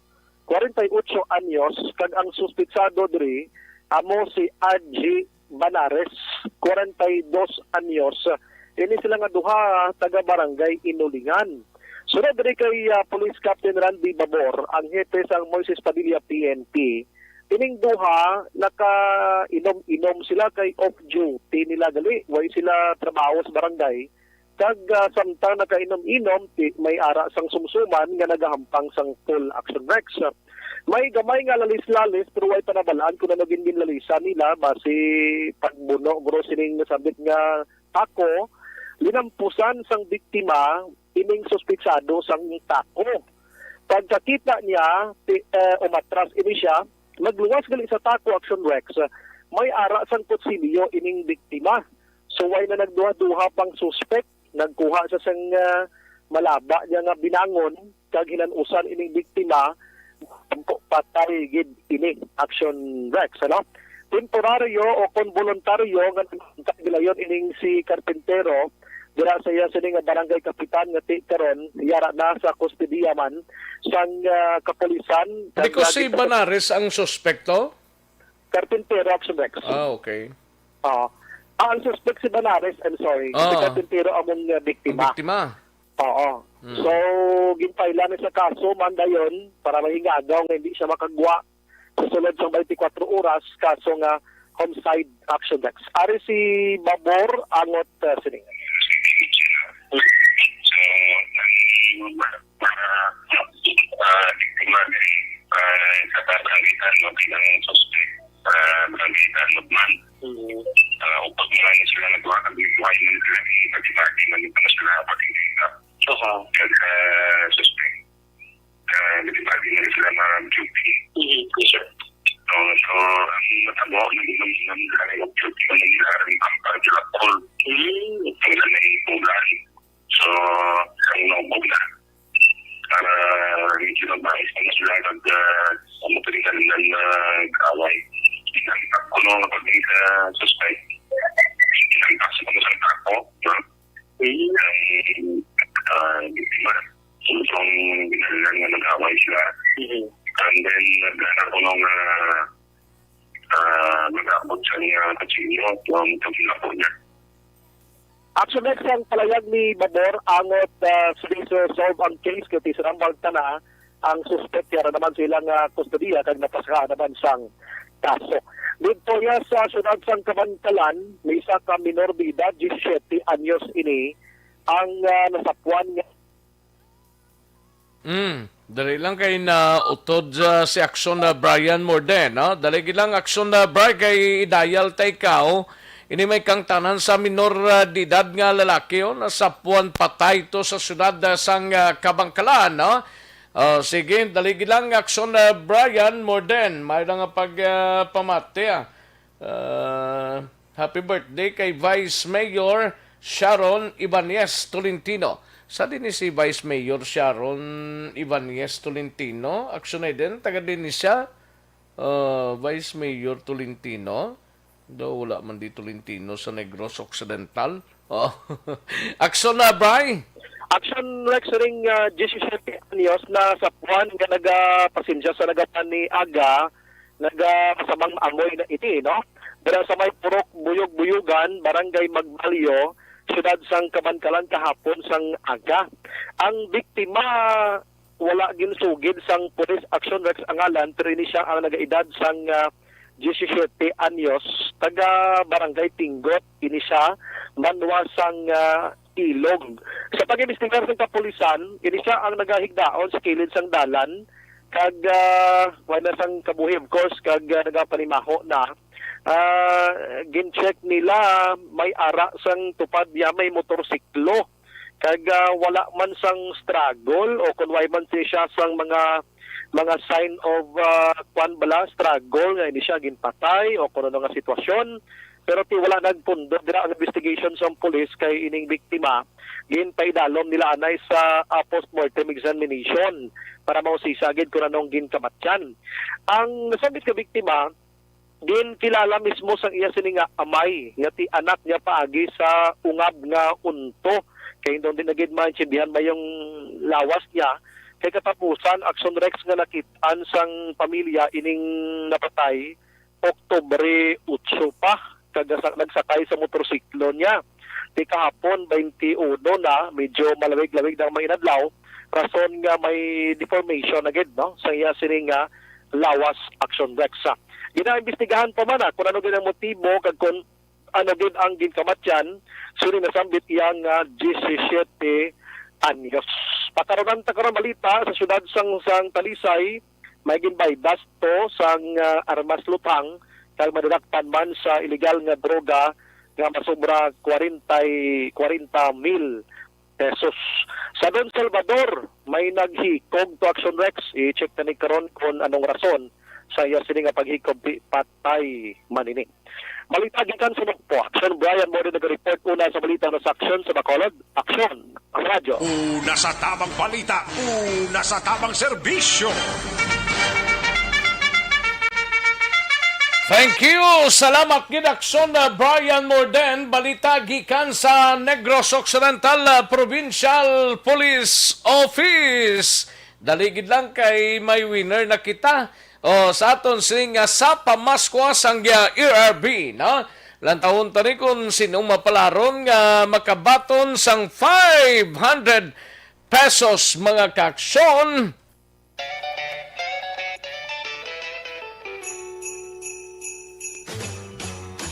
48 anyos, kag ang suspitsado diri amo si Adji Banares, 42 anyos. Ini sila nga duha taga barangay Inulingan. Sunod diri kay Police Captain Randy Babor, ang hepe sang Moises Padilla PNP. Ining duha naka-inom sila kay off duty nila gali, way sila trabaho sa barangay. Kag samtang naka-inom-inom may ara sang sumsuman nga nagahampang sang Full Action Rex. May gamay nga lalis-lalis pero way panabalaan kung ano ginlalisa nila base pagbuno bro sining nasabit nga tako linampusan sang biktima ining suspitsado sang tako. Pagkakita niya umatras ini siya, magluwas gali sa tako Action Rex, may ara sang kutsilyo ining biktima. So way na nagduha-duha pang suspect, nagkuha sa sang malaba niya nga binangon, kag hinanusan ining biktima, patay gid ini Action Rex, ano? Temporaryo o kung voluntaryo nga nagkagilayon ining si Carpintero, dira sa iya sining barangay kapitan nga karon yara na sa kustodiya man sang kapulisan. Di ko si Banares ang suspekto? Carpintero Action Rex. Okay. Ang suspect si Banares, I'm sorry. Si Carpintero among biktima. Biktima. Oo. So, ginpailan sa kaso, man dayon, para mahingagaw nga hindi siya makagwa sa sulod sa 24 oras, kaso nga homicide Action Rex. Ari si Babor, angot sining. Biktima dari sa barangay Tanod ng suspect, barangay Tanod man. Upag mga sila nagawa kami buhay ng sila ni Pagimaki na sila patingin kaya suspect Pagimaki na sila duty. So, ang matabo ng daling duty na nilaring ang pagkakol ang sanay pulan. So, ang naubog na para hindi na bahis na sila nagmuturikan ng away. Inangtak ko nung pagdating sa suspect. Inangtak sa mga salita ko. Ang biktima. Sobrang binalilan nga nag-away sila. And then, naghanap ko nung mag-abot sa niya kutsilyo yung tagila po niya. Action Rex ang palayag ni Babor angot solve ang case kasi sa rambang tana ang suspect yara naman silang kustodiya kag napasaka naman sang kaso. Dito ya sa syudad sang Kabantalan, may isa ka minor de edad, 17 anyos ini, ang nasapuan niya. Dali lang kay na utod si Action na Brian Morden, no? Dali lang Action na Brian kay idayal tay kao. Ini may kang tanan sa minor de edad nga lalaki, nasapuan patay to sa syudad sang Kabangkalan, no? Sige, dali lang Action na Brian Morden. May nga pagpamate. Happy birthday kay Vice Mayor Sharon Ibanez Tolentino. Sa din si Vice Mayor Sharon Ibanez Tolentino, aksyon na din, taga din siya, Vice Mayor Tolentino, daw wala man di Tolentino sa Negros Occidental. Oh. Aksyon na, Bri? Action Rex ring 17 anyos na sa puwan nga nagapasensya sa nagapan ni Aga nagasamang amoy na iti, no? Pero sa may Purok Buyog-Buyugan, Barangay Magbalyo, siyudad sang Kabankalan kahapon sang Aga. Ang biktima wala ginsugid sang Police Action Rex ang ngalan, pero ini siya ang nagaedad sang 17 anyos, taga Barangay Tinggot, ini siya manwasang ilog. Sa pag-imbestigar sa kapulisan, ini siya ang nagahigdaon sa kilid sang dalan, kag wala sang kabuhi, of course, kag nagapanimaho na. Gin-check nila, may ara sang tupad niya, may motorsiklo, kag wala man sang struggle, o kung wala man siya sang mga sign of struggle nga hindi siya ginpatay o kung ano nga sitwasyon, pero wala nagpundo dira ang investigation sa police kay ining biktima ginpaidalom nila anay sa post-mortem examination para mausisagid kung anong ginkamatyan. Ang nasabit ka biktima kilala mismo sang iya sini nga amay nga ti anak niya paagi sa ungab nga unto kay doon din nagid maintindihan ba yung lawas niya. Kay katapusan, Action Rex nga nakitaan sang pamilya ining napatay, Oktubre 8 pa, nagsakay sa motorsiklo niya. Di kahapon, 21 na, medyo malawig-lawig na may inadlaw, rason nga may deformation agad, no? Sa iya sining nga lawas Action Rex. Ginaimbestigahan pa man kung ano din ang motibo, kag kung ano din ang ginkamatyan, suri nasambit iyang 17 anyos. Pakaronan takarang balita sa syudad sang Talisay, may ginbaydas to sang armas lutang kag madadakpan man sa illegal nga droga nga masobra 40 mil pesos. Sa Don Salvador, may naghikog to Action Rex. I-check na ni karon kung anong rason sa iya sini nga paghikog patay manini. Balita gikan sa Nagpo. Action Brian mo rin nag-report una sa balita na sa Action sa Bacolod. Action ang radyo. Una sa tamang balita, una sa tamang serbisyo. Thank you! Salamat ginaksyon na Brian Morden, balita gikan sa Negros Occidental Provincial Police Office. Daligid lang kay may winner na kita. O sa aton sining sa pamaskwa sang ERB, no? Lantahon tani kung sinong mapalaron nga makabaton sang 500 pesos mga kaksyon.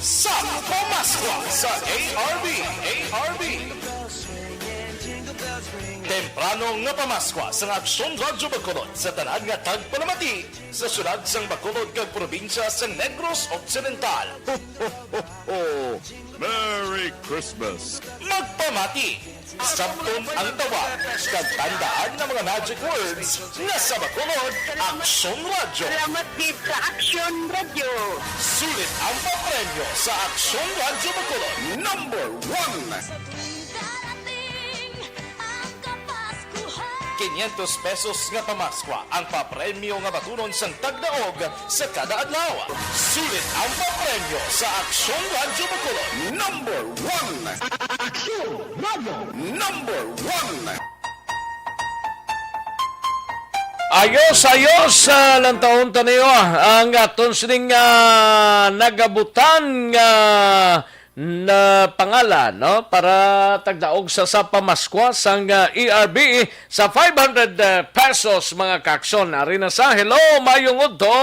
Sa pamaskwa sa ARB. Temprano nga pamaskwa sa Aksyon Radyo Bacolod sa tanan nga tagpalamati sa syudad sang Bacolod kag probinsya sa Negros Occidental. Merry Christmas! Magpamati! Sabton ang tawag kag tandaan ng mga magic words na sa Bacolod, Aksyon Radyo. Salamat din sa Action Radio. Sulit ang papremyo sa Aksyon Radyo Bacolod. Number 1! 500 pesos nga pamaskwa ang papremyo nga batunon sang tagdaog sa kada adlaw. Sulit ang papremyo sa Aksyon Radyo Bacolod. Number 1! Aksyon Radyo! Number 1! Ayos lantaon taniyo ang aton sining nagabutan nga na pangalan, no, para tagdaog sa pamaskwa sang ERB sa 500 pesos mga kakson. Ari na sa hello, mayong udto.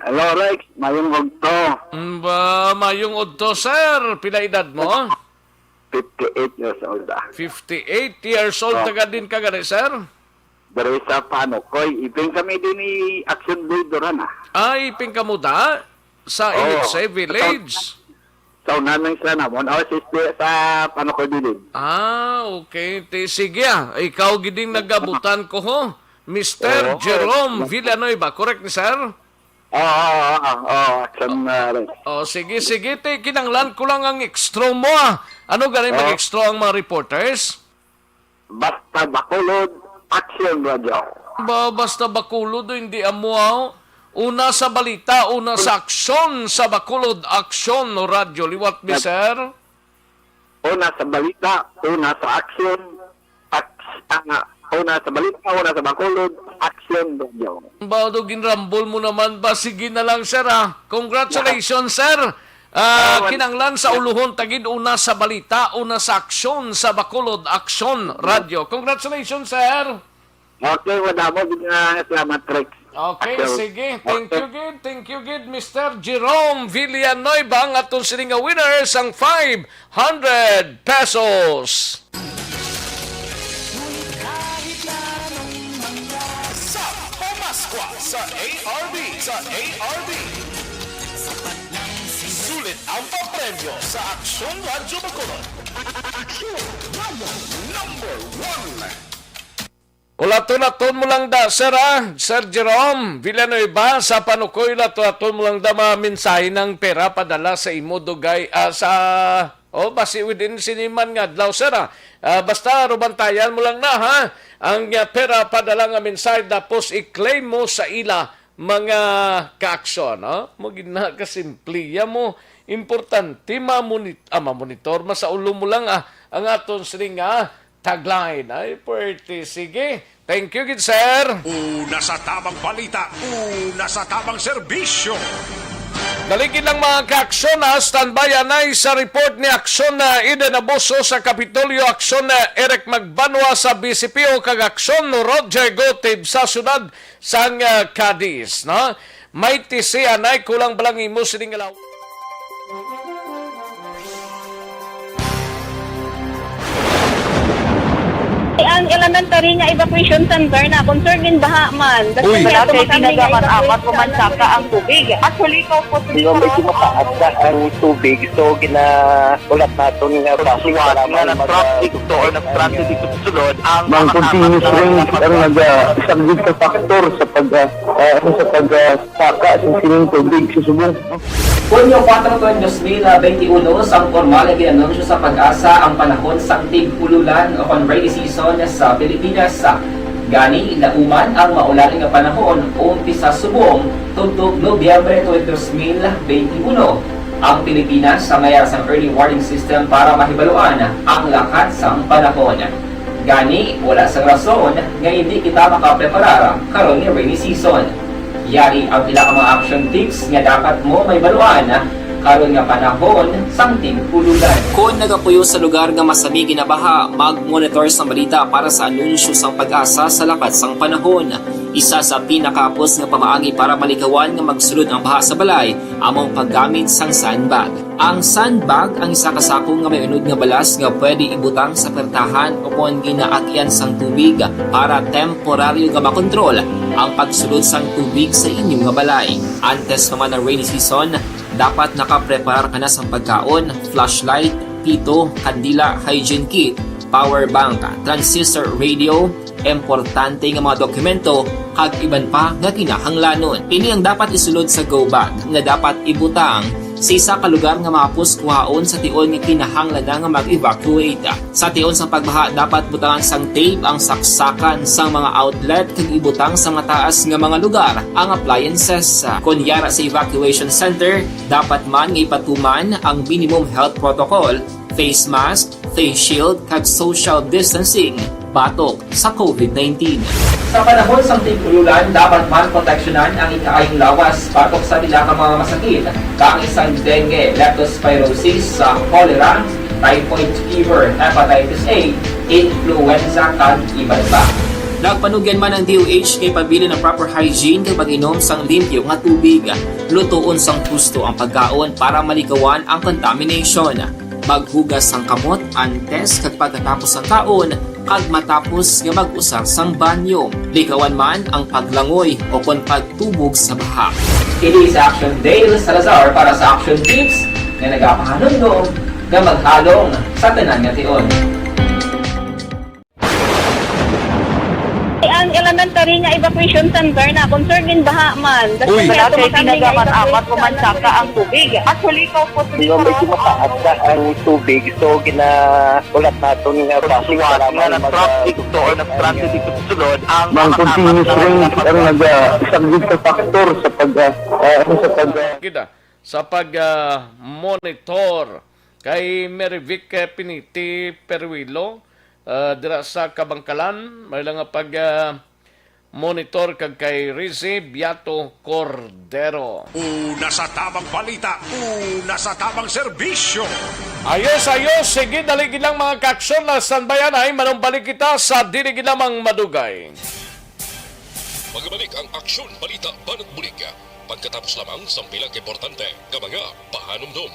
Hello, Rex. Mayong ogto. Mayong udto, sir. Pila edad mo? 58 years old. 58 years old, taga din ka gani, sir? Dari sa Panokoy. Iping kami din ni Action Builder na. Ay, pingkamuda sa Elixir Village. So, namin sila na. One hour sa Panokoy Bilid. Okay. Sige ikaw giding nagabutan ko ho. Mr. Jerome Villanueva. Correct ni sir? Action Rex. Sige. Kinanglan ko lang ang extra mo. Ano galing mag-extra ang mga reporters? Basta Bacolod, Action Radio. Basta Bacolod, hindi amuaw. Una sa balita, una sa aksyon sa Bacolod, Action Radio. Liwat mi, sir? Una sa balita, una sa action, una sa balita, una sa Bacolod, Action Radio. Bado ginrambol mo naman ba? Sige na lang, sir, ha? Congratulations, sir. Kinanglan sa uluhon, tagid una sa balita, una sa aksyon sa Bacolod, Action Radio. Congratulations, sir. Okay, wala mo. Salamat, Rex. Okay, sige. Thank you, good, Mr. Jerome Villanueva, ang atong sininga winners ang 500 pesos. Sa Pamasqua sa ARB. Sulit ang papremyo sa Aksyon Radyo Bacolod. Aksyon Radyo number 1. Ulaton mo lang da, sir, ha? Sir Jerome Villanueva, sa panukoy laton mo lang da mensahe ng pera padala sa imo dugay basi within siniman nga adlaw, sir, ha? Basta rubantayan mo lang na, ha? Ang pera padala nga mensahe tapos i-claim mo sa ila mga ka-aksyon, ha? Magina ka simpliya mo. Importante mamonitor sa ulo mo lang, ang aton sining tagline. Ay, pwerte. Sige. Thank you, good sir. Una sa tamang balita, una sa tamang serbisyo. Daligid lang mga ka-aksyon, standbyan na sa report ni Aksyon na Eden Abuso sa Kapitolyo, Aksyon na Eric Magbanwa sa BCPO, kag-aksyon no Roger Gotib sa sunod sang Cadiz. No? May tisi anay kulang balang imo sining alaw. Ang elementary nga evacuation center na concern din baha man. Kasi nga pinagaman-amat kumansaka ang tubig. Actually, ko po Yung medyo mataas na ang tubig, so ginaulat natin nga pasiwala nga nag-traffic to or nag-traffic dito sa sunod. Ang continuous range ang nag-isang ka factor sa pagsaka sa sining tubig sa subong. Hunyo 4, 2021, sang formal na ginanunsyo sa Pag-asa ang panahon sa tig-ululan o rainy season sa Pilipinas. Gani, lauman ang maulaling nga panahon umpisa subong tuntog Nobyembre 2021. Ang Pilipinas sa mayar sang early warning system para mahibaluan ang lakat sang panahon. Gani, wala sang rason nga hindi kita makapreparar karon nga rainy season. Yari ang pila ka mga action tips nga dapat mo may baluan karon nga panahon sang tig-ululan. Kung nagapuyo sa lugar nga masami ginabaha, mag-monitor sa balita para sa anunsyo sang Pag-asa sa lakat sang panahon. Isa sa pinakapos nga pamaagi para malikawan nga magsulod ang baha sa balay, among paggamit sang sandbag. Ang sandbag ang isa ka sako nga may unod nga balas nga pwede ibutang sa pertahan o kung ginaakyan sang tubig para temporaryo nga makontrol ang pagsulod sang tubig sa inyong nga balay. Antes naman ng rainy season, dapat nakapreparar ka na sa pagkaon, flashlight, pito, kandila, hygiene kit, power bank, transistor radio, importante nga mga dokumento, kag iban pa nga kinahanglanon. Ini ang dapat isulod sa go bag nga dapat ibutang sa isa ka lugar nga mapus kuhaon sa tion nga kinahanglan nga mag-evacuate. Sa tion sa pagbaha, dapat butangan sang tape ang saksakan sa mga outlet kag ibutang sa mataas nga mga lugar ang appliances. Kunyara sa evacuation center, dapat man nga ipatuman ang minimum health protocol, face mask, face shield kag social distancing batok sa COVID-19. Sa panahon sa tig-ululan, dapat man proteksyonan ang ikaayong lawas batok sa nila ka mga masakit, kang isang dengue, leptospirosis, cholera, typhoid fever, hepatitis A, influenza, kag iban pa. Nagpanugyan man ang DOH kay pabili ng proper hygiene kay pag-inom sang limpyo nga tubig. Lutuon sang husto ang pagkaon para malikawan ang contamination. Maghugas sang kamot antes kag pagkatapos sang kaon kag matapos nga mag-usar sang banyo. Likawan man ang paglangoy o kon pagtubog sa baha. Kini sa Action Dale Salazar para sa Action Tips nga nagapahanundong nga maghalong sa tanan nga tion. ang elementary nga evacuation center na concern din baha man. Uy. Kaya tinagaman apat kumansaka ang tubig. Actually, ko po Yung medyo mataas na ang tubig, so ginaulat natin nga pasiwala nga ng traffic to or nag-transit dito sa sulod. Ang continuous rain ang nag-isang sa factor sa monitor kay Merivic Piniti Perwilo dira sa Kabangkalan, may lang nga monitor kag kay Rizzi Biato Cordero. Una sa tamang balita, una sa tamang serbisyo. Ayos, sige, daligid lang mga kaksyon na sanbayan ay manumbalik kita sa diligid lamang madugay. Magbalik ang aksyon balita banat bulig. Pagkatapos lamang sa pilang importante nga mga pahanumdum.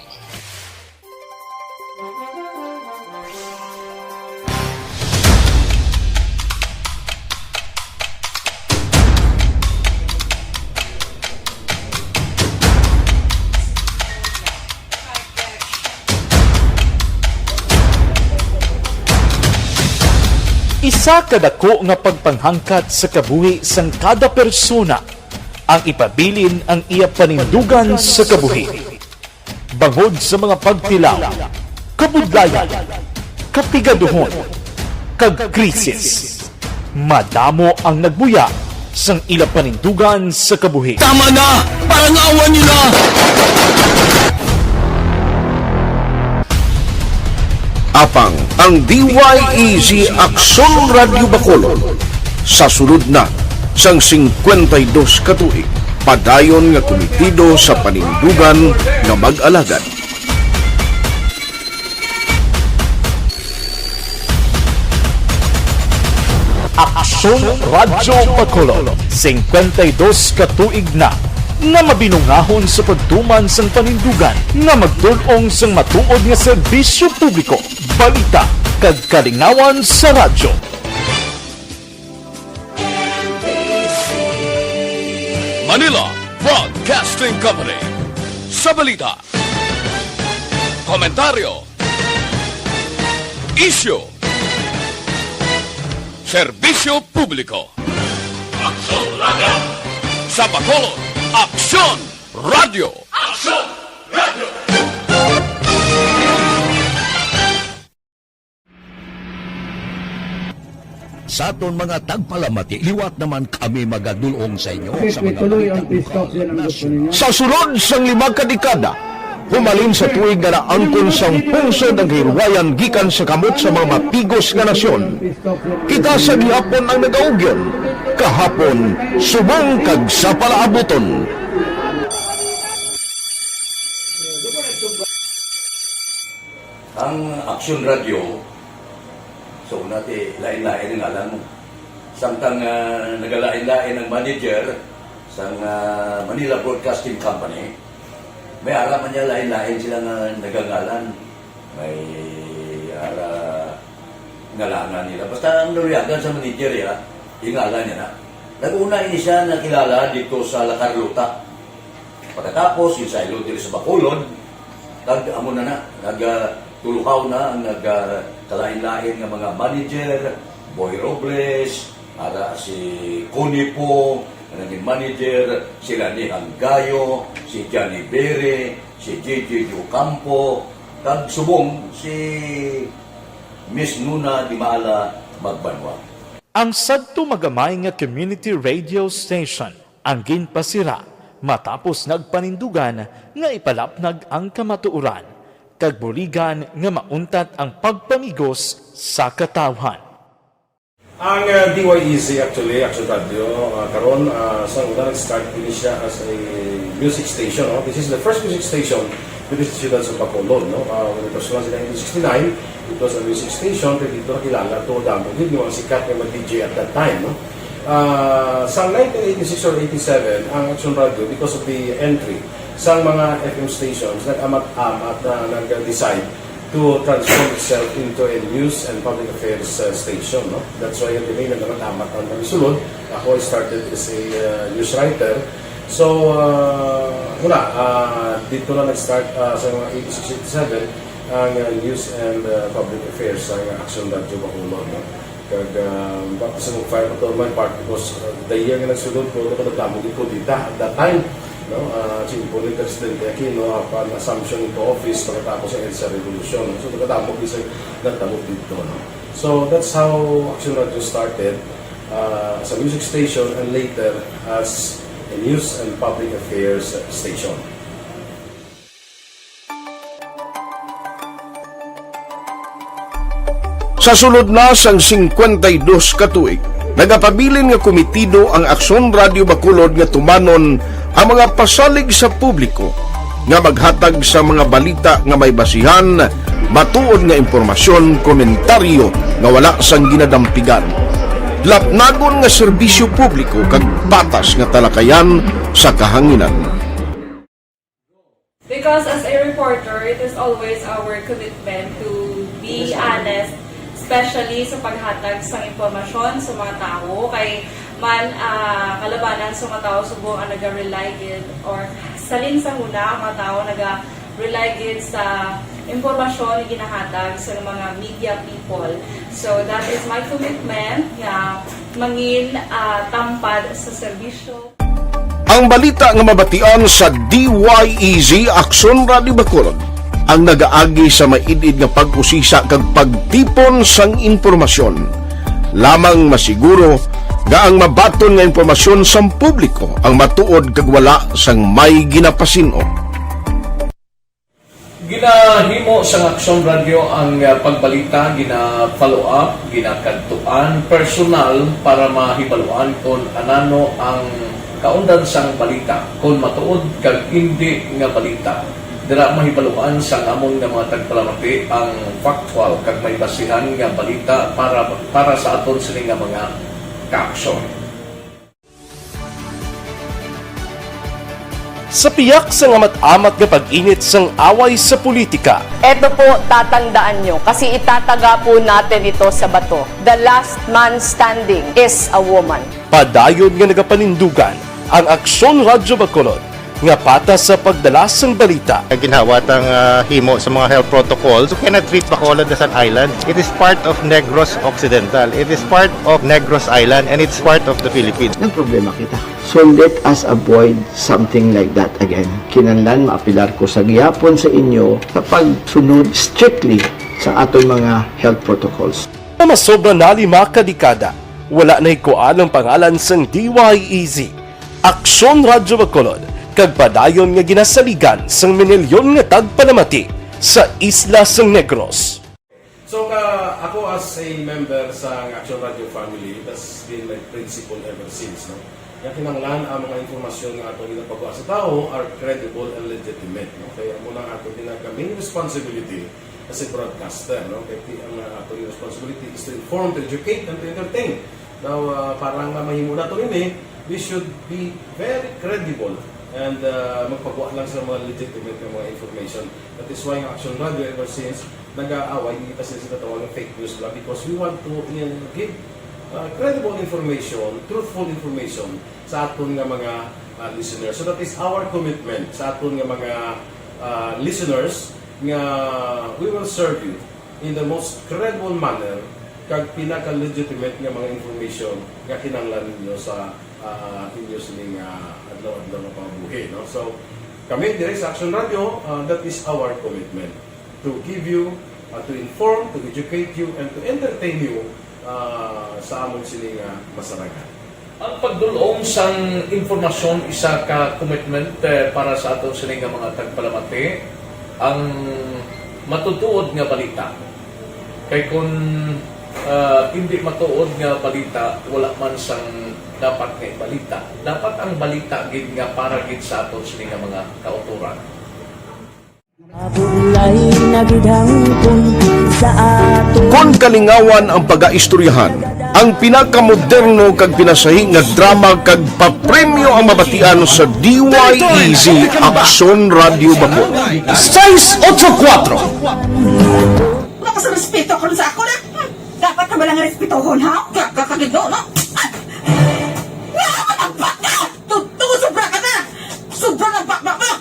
Isa kadako nga pagpanghangkat sa kabuhi sang kada persona ang ipabilin ang iya panindugan sa kabuhi. Bangod sa mga pagtilaw, kabudlayan, kapigaduhon, kag krisis. Madamo ang nagbuya sang ila panindugan sa kabuhi. Tama na! Parang awan niyo na! Apang ang DYEZ Aksyon Radio Bacolod sa sulod na sang 52 katuig padayon nga komitido sa panindugan nga mag-alagad. Aksyon Radio Bacolod, 52 katuig na nga mabinungahon sa pagtuman sang panindugan nga magdulong sang matuod nga serbisyo publiko, balita kag kalingawan sa radyo. Manila Broadcasting Company sa balita, komentaryo, isyu, serbisyo publiko. Aksyon Radio sa Bacolod. Aksyon Radio! Aksyon Radio! Sa aton mga tagpalamati, liwat naman kami magadulong sa inyo sa mga sa sulod sang 5 kadekada. Humalin sa tuig nga naangkon sang pungsod ang hirwayan gikan sa kamot sa mga mapigos nga nasyon. Kita sa gihapon ang nagaugyon, kahapon subong kag sa palaabuton. Ang Aksyon Radio, so nati lain-lain ang alam mo. Samtang nagalain-lain ang manager sa Manila Broadcasting Company, may araman niya lain-lain sila nga nagangalan. May ngalangan nila. Basta ang naruyagan sa manager ya, ingalan niya na. Nag-una ini siya nakilala dito sa La Carlota. Pagkatapos, yung sa Ilod sa Bacolod, amo na nagtulukaw na ang nagkalain-lain ng mga manager, Boy Robles, si Connie po, naging manager, sila ni Hanggayo, si Johnny Bere, si JJ Ocampo, kag subong si Miss Nuna Di Maala Magbanwa. Ang sadto magamay nga community radio station ang ginpasira matapos nagpanindugan nga ipalapnag ang kamatuoran kag buligan nga mauntat ang pagpamigos sa katawhan. Ang DYEZ actually, Aksyon Radio, karon sa una nag-start din siya as a music station. No? This is the first music station with the students of Bacolod. No? When it was launched in 1969, it was a music station. Kaya dito nakilala to damo. Hindi mga sikat na mag-DJ at that time. No? Sa 1986 or 87, ang Aksyon Radio, because of the entry sa mga FM stations, nag-amat-amat na nag-decide to transform itself into a news and public affairs station. No? That's why yung dinay na naman ang namisulod. Ako started as a news writer. So, dito na nag-start sa mga 86-87 ang news and public affairs sa Aksyon Radio Bacolod. No? kag bakit sa mag-fire ko to my part because the year nga nagsulod ko nakadamog ko dita at that time no po ni Presidente Aquino upon assumption into office pagkatapos ng EDSA Revolution. So nakadamog isa nagtamog dito no. So that's how Action Radio started as a music station and later as a news and public affairs station. Sa sulod na sang 52 ka tuig, nagapabilin nga komitido ang Aksyon Radio Bacolod nga tumanon ang mga pasalig sa publiko nga maghatag sa mga balita nga may basihan, matuod nga impormasyon, komentaryo nga wala sang ginadampigan. Lapnagon nga serbisyo publiko kag patas nga talakayan sa kahanginan. Because as a reporter, it is always our commitment to be honest, especially sa paghatag sa impormasyon sa mga tao kay man kalabanan sa mga tao subong ang naga-rely gid or salin sa huna ang mga tao naga-rely gid sa impormasyon na ginahatag sa mga media people. So that is my commitment nga mangin tampad sa serbisyo. Ang balita nga mabatian sa DYEZ Aksyon Radio Bacolod ang nagaagi sa maidid nga pag-usisa kag pagtipon sang impormasyon. Lamang masiguro nga ang mabaton nga impormasyon sang publiko ang matuod kag wala sang may ginapasino. Ginahimo sa Aksyon Radio ang pagbalita, gina-follow up, ginakadtuan personal para mahibaluan kung anano ang kaundan sang balita, kung matuod kag hindi nga balita. Dira mahibaluan sa amon nga mga tagpalamati ang factual kag may basihan nga balita para sa aton sini nga mga kaaksyon. Sa piyak sa amat-amat nga pag-init sang away sa politika, Eto po, tatandaan nyo, kasi itataga po natin ito sa bato. The last man standing is a woman. padayon nga nagapanindugan ang Aksyon Radio Bacolod nga patas sa pagdala sang balita. Ginhawat ang himo sa mga health protocols. You cannot treat Bacolod as an island. It is part of Negros Occidental. It is part of Negros Island and it's part of the Philippines. Ang problema kita. So let us avoid something like that again. Kinahanglan maapilar ko sa gihapon sa inyo sa pagsunod strictly sa aton mga health protocols. Masobra na 5 kadekada, wala na ikuan ang pangalan sang DYEZ, Aksyon Radio Bacolod, kag padayon nga ginasaligan sang minilyon nga tagpanamati sa isla sang Negros. So ako as a member sa Action Radio family, that's been my principle ever since. No? Yung kinanglan ang mga informasyon nga ato ginapagawa sa tao are credible and legitimate. No? Kaya muna ato ginagawing responsibility as a broadcaster. No? Kaya ang ato responsibility is to inform, to educate, and to entertain. Now, parang mahimo na ito rin we should be very credible and magpagawa lang sa mga legitimate na mga information. That is why ang Action Radio ever since nag-aaway, hindi kasi sila tawag ng fake news lang because we want to give credible information, truthful information sa aton nga mga listeners. So that is our commitment sa aton nga mga listeners nga we will serve you in the most credible manner kag pinaka-legitimate nga mga information nga kinahanglan ninyo sa inyo sining adlaw-adlaw na pamumuhay. No? So, kami dire sa Action Radio, that is our commitment to give you, to inform, to educate you, and to entertain you sa amon sining masaragan. Ang pagdulong sang informasyon isa ka commitment para sa aton sining mga tagpalamati ang matutuod nga balita. Kay kung hindi matuod nga balita, wala man sang dapat nga balita. Dapat ang balita gid nga para gid sa aton sining mga kauturan. Kung kalingawan ang pag-aistoryahan, ang pinakamoderno kag pinasahi nga drama kag papremyo ang mabatian sa DYEZ Aksyon Radio Bacolod. 684 Wala ka sa respeto ko sa ako na. Dapat ka ba lang respetohon, ha? Kakagido, no? Nakakatagpak na! Tutugo, sobra ka na! Sobra ng bakbak mo!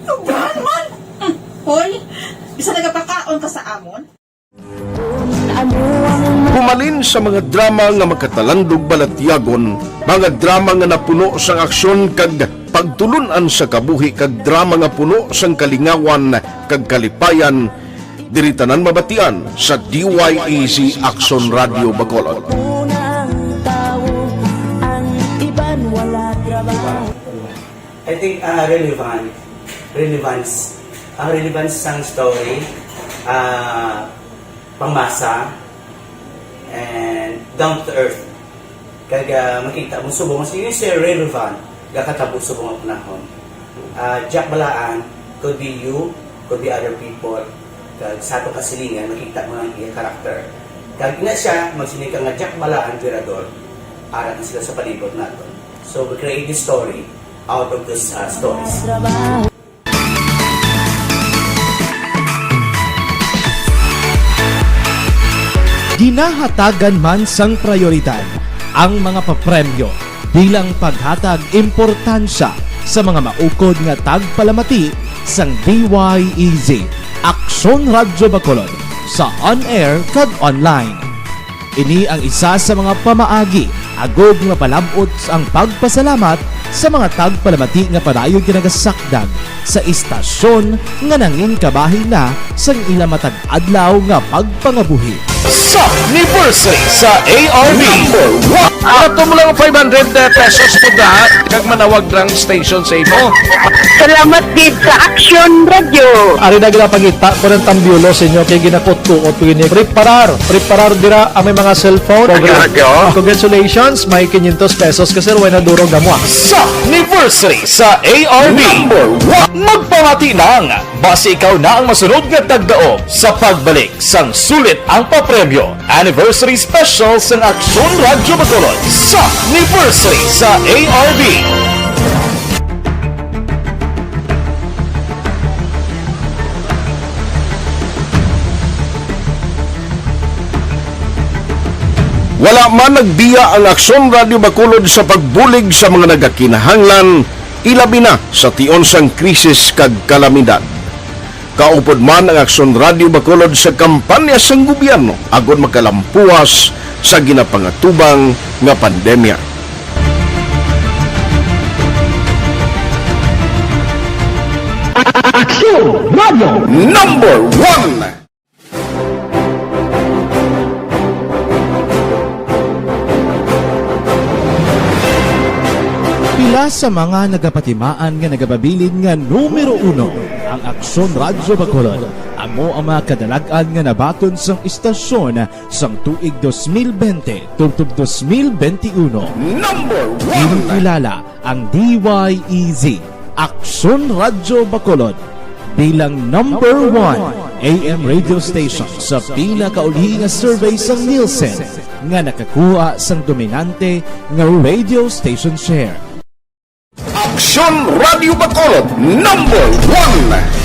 Sobra naman! Hoy, isa nagapakaon ka sa amon? Humalin sa mga drama nga makatalandog balatyagon, mga drama nga napuno sang aksyon kag pagtulunan sa kabuhi kag drama nga puno sang kalingawan kag kalipayan, diri tanan mabatian sa DYEZ Action Radio Bacolod. I think relevance sang story, pangmasa, and down to earth. Kag makita mo subong mas yun siya relevant gakatabo subong ang panahon. Jack Balaan could be you, could be other people. Kag sa ato kasilingan makita mo ang iyang karakter. Kag ina siya magsinig nga Jack Balaan Virador, arat na sila sa palibot nato. So we create this story out of these stories. Ginahatagan man sang prioridad ang mga papremyo bilang paghatag importansya sa mga maukod nga tagpalamati sang DYEZ Aksyon Radyo Bacolod sa on-air kag online. Ini ang isa sa mga pamaagi agog nga palabot ang pagpasalamat sa mga tagpalamati nga padayon kinagasakdag sa istasyon nga nangin kabahin na sang ilang matag adlaw nga pagpangabuhi. Sa anniversary sa ARV, ato mo lang 500 pesos po na kag manawag ng station sa imo. Salamat din sa Action Radio. Ari na ginapangita ko ng tambyulo sa inyo kay ginapot-tuot ko gini. Preparar dira ang may mga cellphone. Congratulations, may 500 pesos kasi ruway na durog gamwa. Sa anniversary sa ARV, magpamati nang base ikaw na ang masunod nga tagdaog sa pagbalik sang sulit ang papremyo. Anniversary special sang Aksyon Radyo Bacolod sa anniversary sa ARV. Wala man nagbiya ang Aksyon Radio Bacolod sa pagbulig sa mga nagakinahanglan, ilabi na sa tion sang krisis kag kalamidad. Kaupod man ang Aksyon Radio Bacolod sa kampanya sang gobyerno agod makalampuas sa ginapangatubang nga pandemya. Aksyon Radio Number 1. Pila sa mga nagapatimaan nga nagababilin nga numero 1 ang Aksyon Radyo Bacolod. Amo ang mga kadalagan nga nabaton sang istasyon sang tuig 2020 tungtub 2021. Number 1. Kinikilala ang DYEZ Aksyon Radyo Bacolod bilang number 1 AM radio station sa pila kauli nga survey sang Nielsen nga nakakuha sang dominante nga radio station share. Aksyon Radio Bacolod Number 1.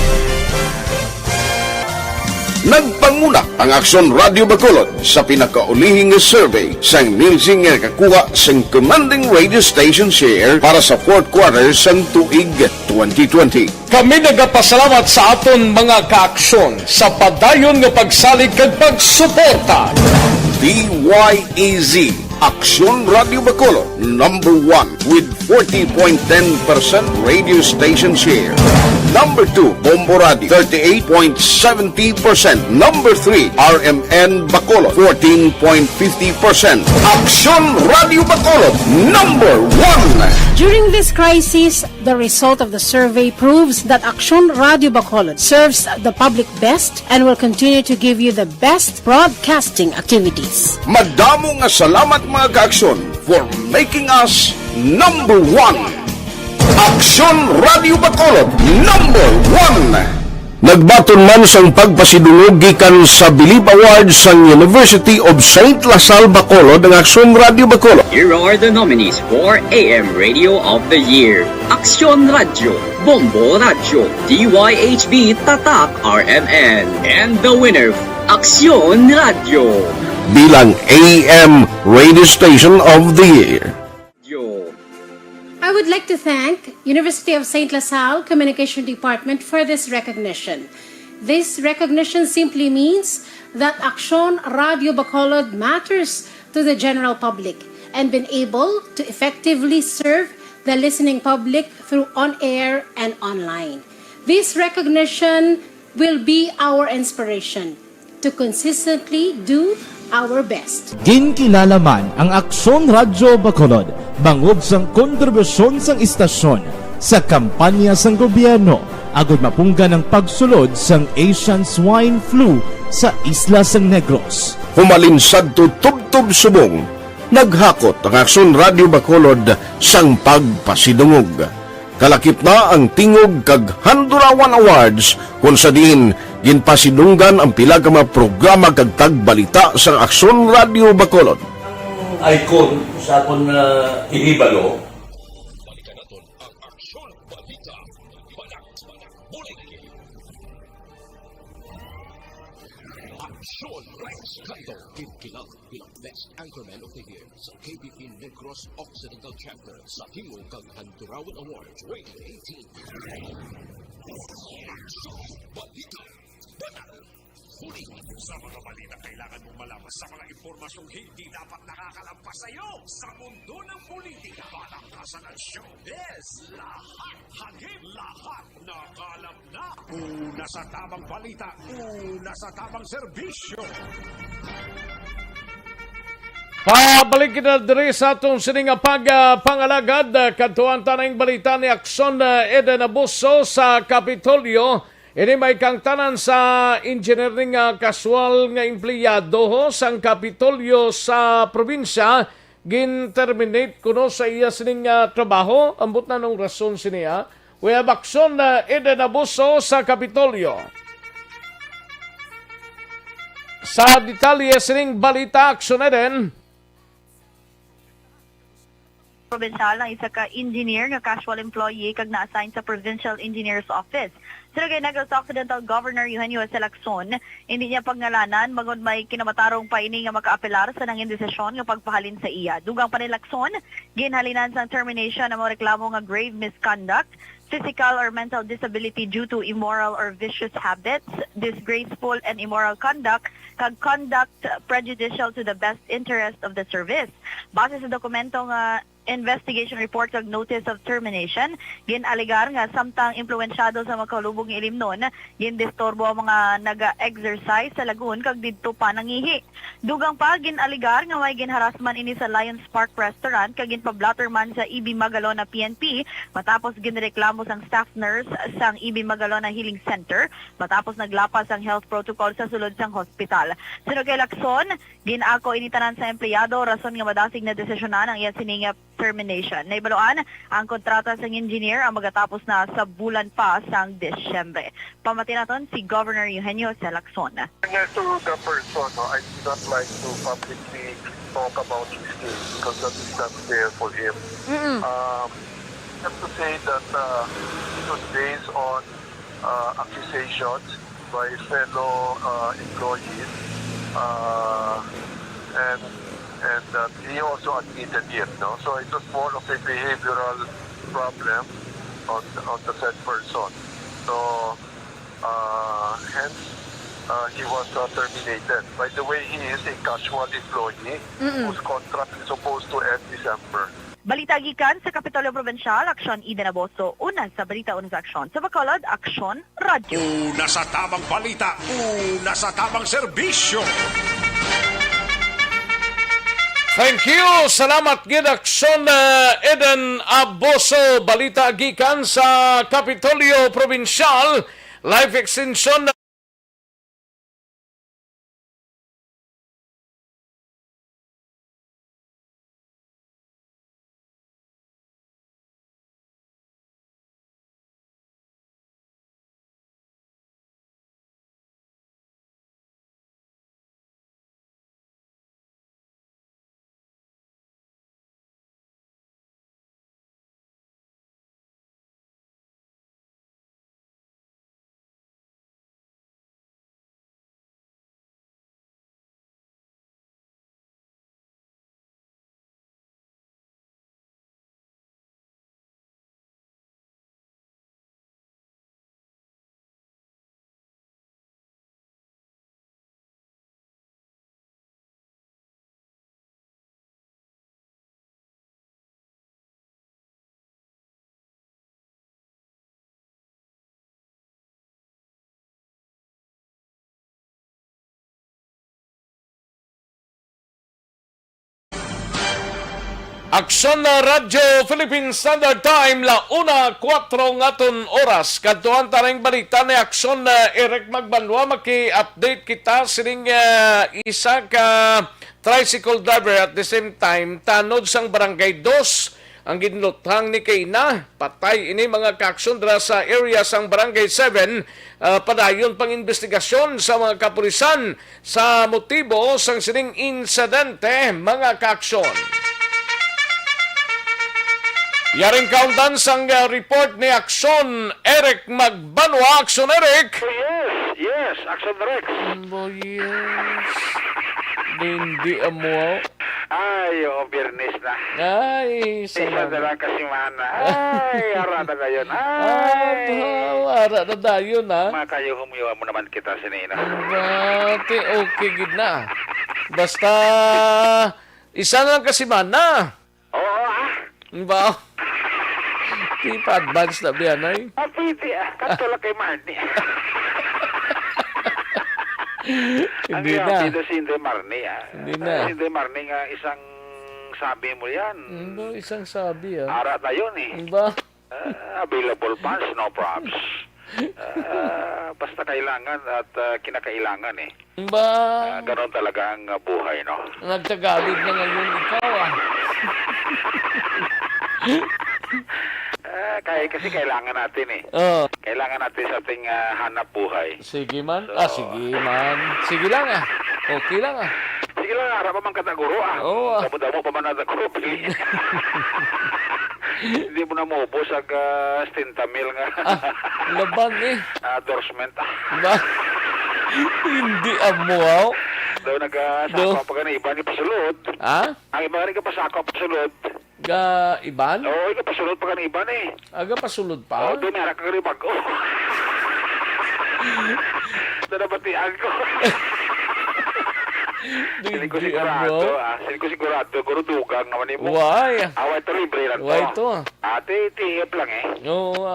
Nagpanguna ang Aksyon Radio Bacolod sa pinakaulihing survey sang Nielsen nga nakakuha sang commanding radio station share para sa fourth quarter sang tuig 2020. Kami nagapasalamat sa aton mga kaaksyon sa padayon nga pagsalig kag pagsuporta. DYEZ Aksyon Radio Bacolod number 1 with 40.10% radio station share. Number 2, Bombo Radio 38.70%. Number 3, RMN Bacolod 14.50%. Aksyon Radio Bacolod number 1. During this crisis, the result of the survey proves that Aksyon Radio Bacolod serves the public best and will continue to give you the best broadcasting activities. Madamo nga salamat mga kaaksyon for making us number 1. Aksyon Radio Bacolod number 1. Nagbaton man sang pagpasidungog gikan sa Bilib Awards sang University of St. Lasal Bacolod ang Aksyon Radio Bacolod. Here are the nominees for AM Radio of the Year. Aksyon Radio, Bombo Radio, DYHB Tatak RMN, and the winner, Aksyon Radio. Bilang AM Radio Station of the Year. I would like to thank University of St. Lasal Communication Department for this recognition. This recognition simply means that Aksyon Radio Bacolod matters to the general public and been able to effectively serve the listening public through on-air and online. This recognition will be our inspiration to consistently do our best. Ginkilala man ang Aksyon Radyo Bacolod bangod sang kontribusyon sang istasyon sa kampanya sang gobyerno agud mapunggan ang pagsulod sang Asian swine flu sa isla sang Negros. Humalinsad to tubtob subong, naghakot ang Aksyon Radio Bacolod sang pagpasidungog. Kalakip na ang tingog kag Handurawan Awards kung sa diin ginpasidunggan ang pila ka mga programa kag tagbalita sa Aksyon Radio Bacolod. Icon sa akong ihibalo. Aksyon Rex Canto, kinkilang bilang Best Anchorman of the Year sa KBP Negros Occidental Chapter sa Tingog kag Handurawan Awards 2018. Balita, banal, huli. Sa mga balita, kailangan mong malaman sa mga impormasyong hindi dapat nakakalampas sa iyo sa mundo ng politika, palakasan at showbiz. Lahat, hagip, lahat nakalam na. Una sa tamang balita, una sa tamang serbisyo. Pabalik kita diri sa atong sining pangalagad kadtuan tanang balita ni Aksyon Eden Abuso sa Kapitolyo. Ini may kang tanan sa engineering casual nga empleyado ho sang Kapitolyo sa probinsya gin-terminate kuno sa iya sining trabaho. Ambot na nung rason siniya. We have Aksyon Eden Abuso sa Kapitolyo. Sa detalye sining balita, Aksyon Eden. Provincial ang isa ka engineer nga casual employee kag na-assign sa Provincial Engineer's Office. Sila kay Negros Occidental Governor Eugenio S. Lacson, hindi niya pangalanan magod may kinamatarong pa ini nga makaapelar sa nanging desisyon nga pagpahalin sa iya. Dugang pa ni Lacson, ginhalinan sa termination ng mga reklamo nga grave misconduct, physical or mental disability due to immoral or vicious habits, disgraceful and immoral conduct, kag conduct prejudicial to the best interest of the service. Base sa dokumento nga investigation report kag notice of termination, ginaligar nga samtang impluwensyado sa makalubog nga ilimnon, gindistorbo ang mga naga-exercise sa lagun kag didto pa nangihi. Dugang pa ginaligar nga may ginharasman ini sa Lions Park Restaurant kag ginpablatter man sa EB Magalona PNP matapos ginreklamo sang staff nurse sang EB Magalona Healing Center matapos naglapas ang health protocol sa sulod sang hospital. Sino kay Lacson, ginako ini tanan sa empleyado rason nga madasig na desisyonan ang iya sining termination. Naibaloan, ang kontrata sa engineer ang magatapos na sa bulan pa sang Desyembre. Pamati naton si Governor Eugenio S. Lacson. To the person, I do not like to publicly talk about his case because that is not fair for him. I have to say that it was based on accusations by fellow employees and he also admitted it, no? So it was more of a behavioral problem on the said person. So hence he was terminated. By the way, he is a casual employee whose contract is supposed to end December. Balita gikan sa Kapitolyo Provincial, Aksyon Eden Abuso. Una sa balita, una sa aksyon. Sa Bacolod, Aksyon Radyo. Una sa tamang balita, una sa tamang serbisyo. Thank you. Salamat gid Aksyon Eden Abuso. Balita gikan sa Kapitolyo Provincial. Live extension Aksyon na Radyo Philippine Standard Time la 1:04 ngaton oras. Kadtuan taring balita ni Aksyon na Eric Magbanwa maki-update kita sining isa ka tricycle driver at the same time tanod sang barangay 2 ang ginluthang ni Kayna. Patay ini mga kaaksyon dra sa area sang barangay 7 padayon pang investigasyon sa mga kapulisan sa motibo sang sining insidente mga kaaksyon. Yaring kauntan sang report ni Aksyon Eric Magbanwa. Aksyon Eric! Yes, Aksyon Rex. Yes. Hindi amo. Ay, Biyernes na. Ay, Isa na lang kasi mana. Ay, arada na yun. Ara na dayo na. Makayo humiwa mo naman kita sinina. Dati, okay, gid na. Basta, isa na lang kasi mana. Oo, Ba? Di pa advance na biyan ay. Pwede katulad kay Marnie. Hindi ang na. dito si Inday Marnie Hindi na. Si Inday Marnie nga isang sabi mo yan. Ba, isang sabi Ara na yun Ba? Available funds, no props. Basta kailangan at kinakailangan Ba? Ganon talaga ang buhay, no? Nagtagalog na ngayon ikaw Kasi kailangan natin Kailangan natin sa ating hanap buhay. Sige man. Sige man. Sige lang Okay lang Sige lang, harap pa man kataguro Oo Damo-damo pa man nataguro. Hindi mo na maubos ang stintamil nga. Laban Endorsement. Ba? Hindi amo Daw nag-sako pa ka na iba ni pasulod. Ang iba ka pasako pasulod. Ga iban? Oo, pasulod pa ka na iba Aga pasulod pa? Oo, doon merak ka rin bago. Nanabatian ko. Sili ko sigurado, guro dugang naman mo. Why? Away ito, libre lang to. Why ito? Ate, tiyip lang Oo.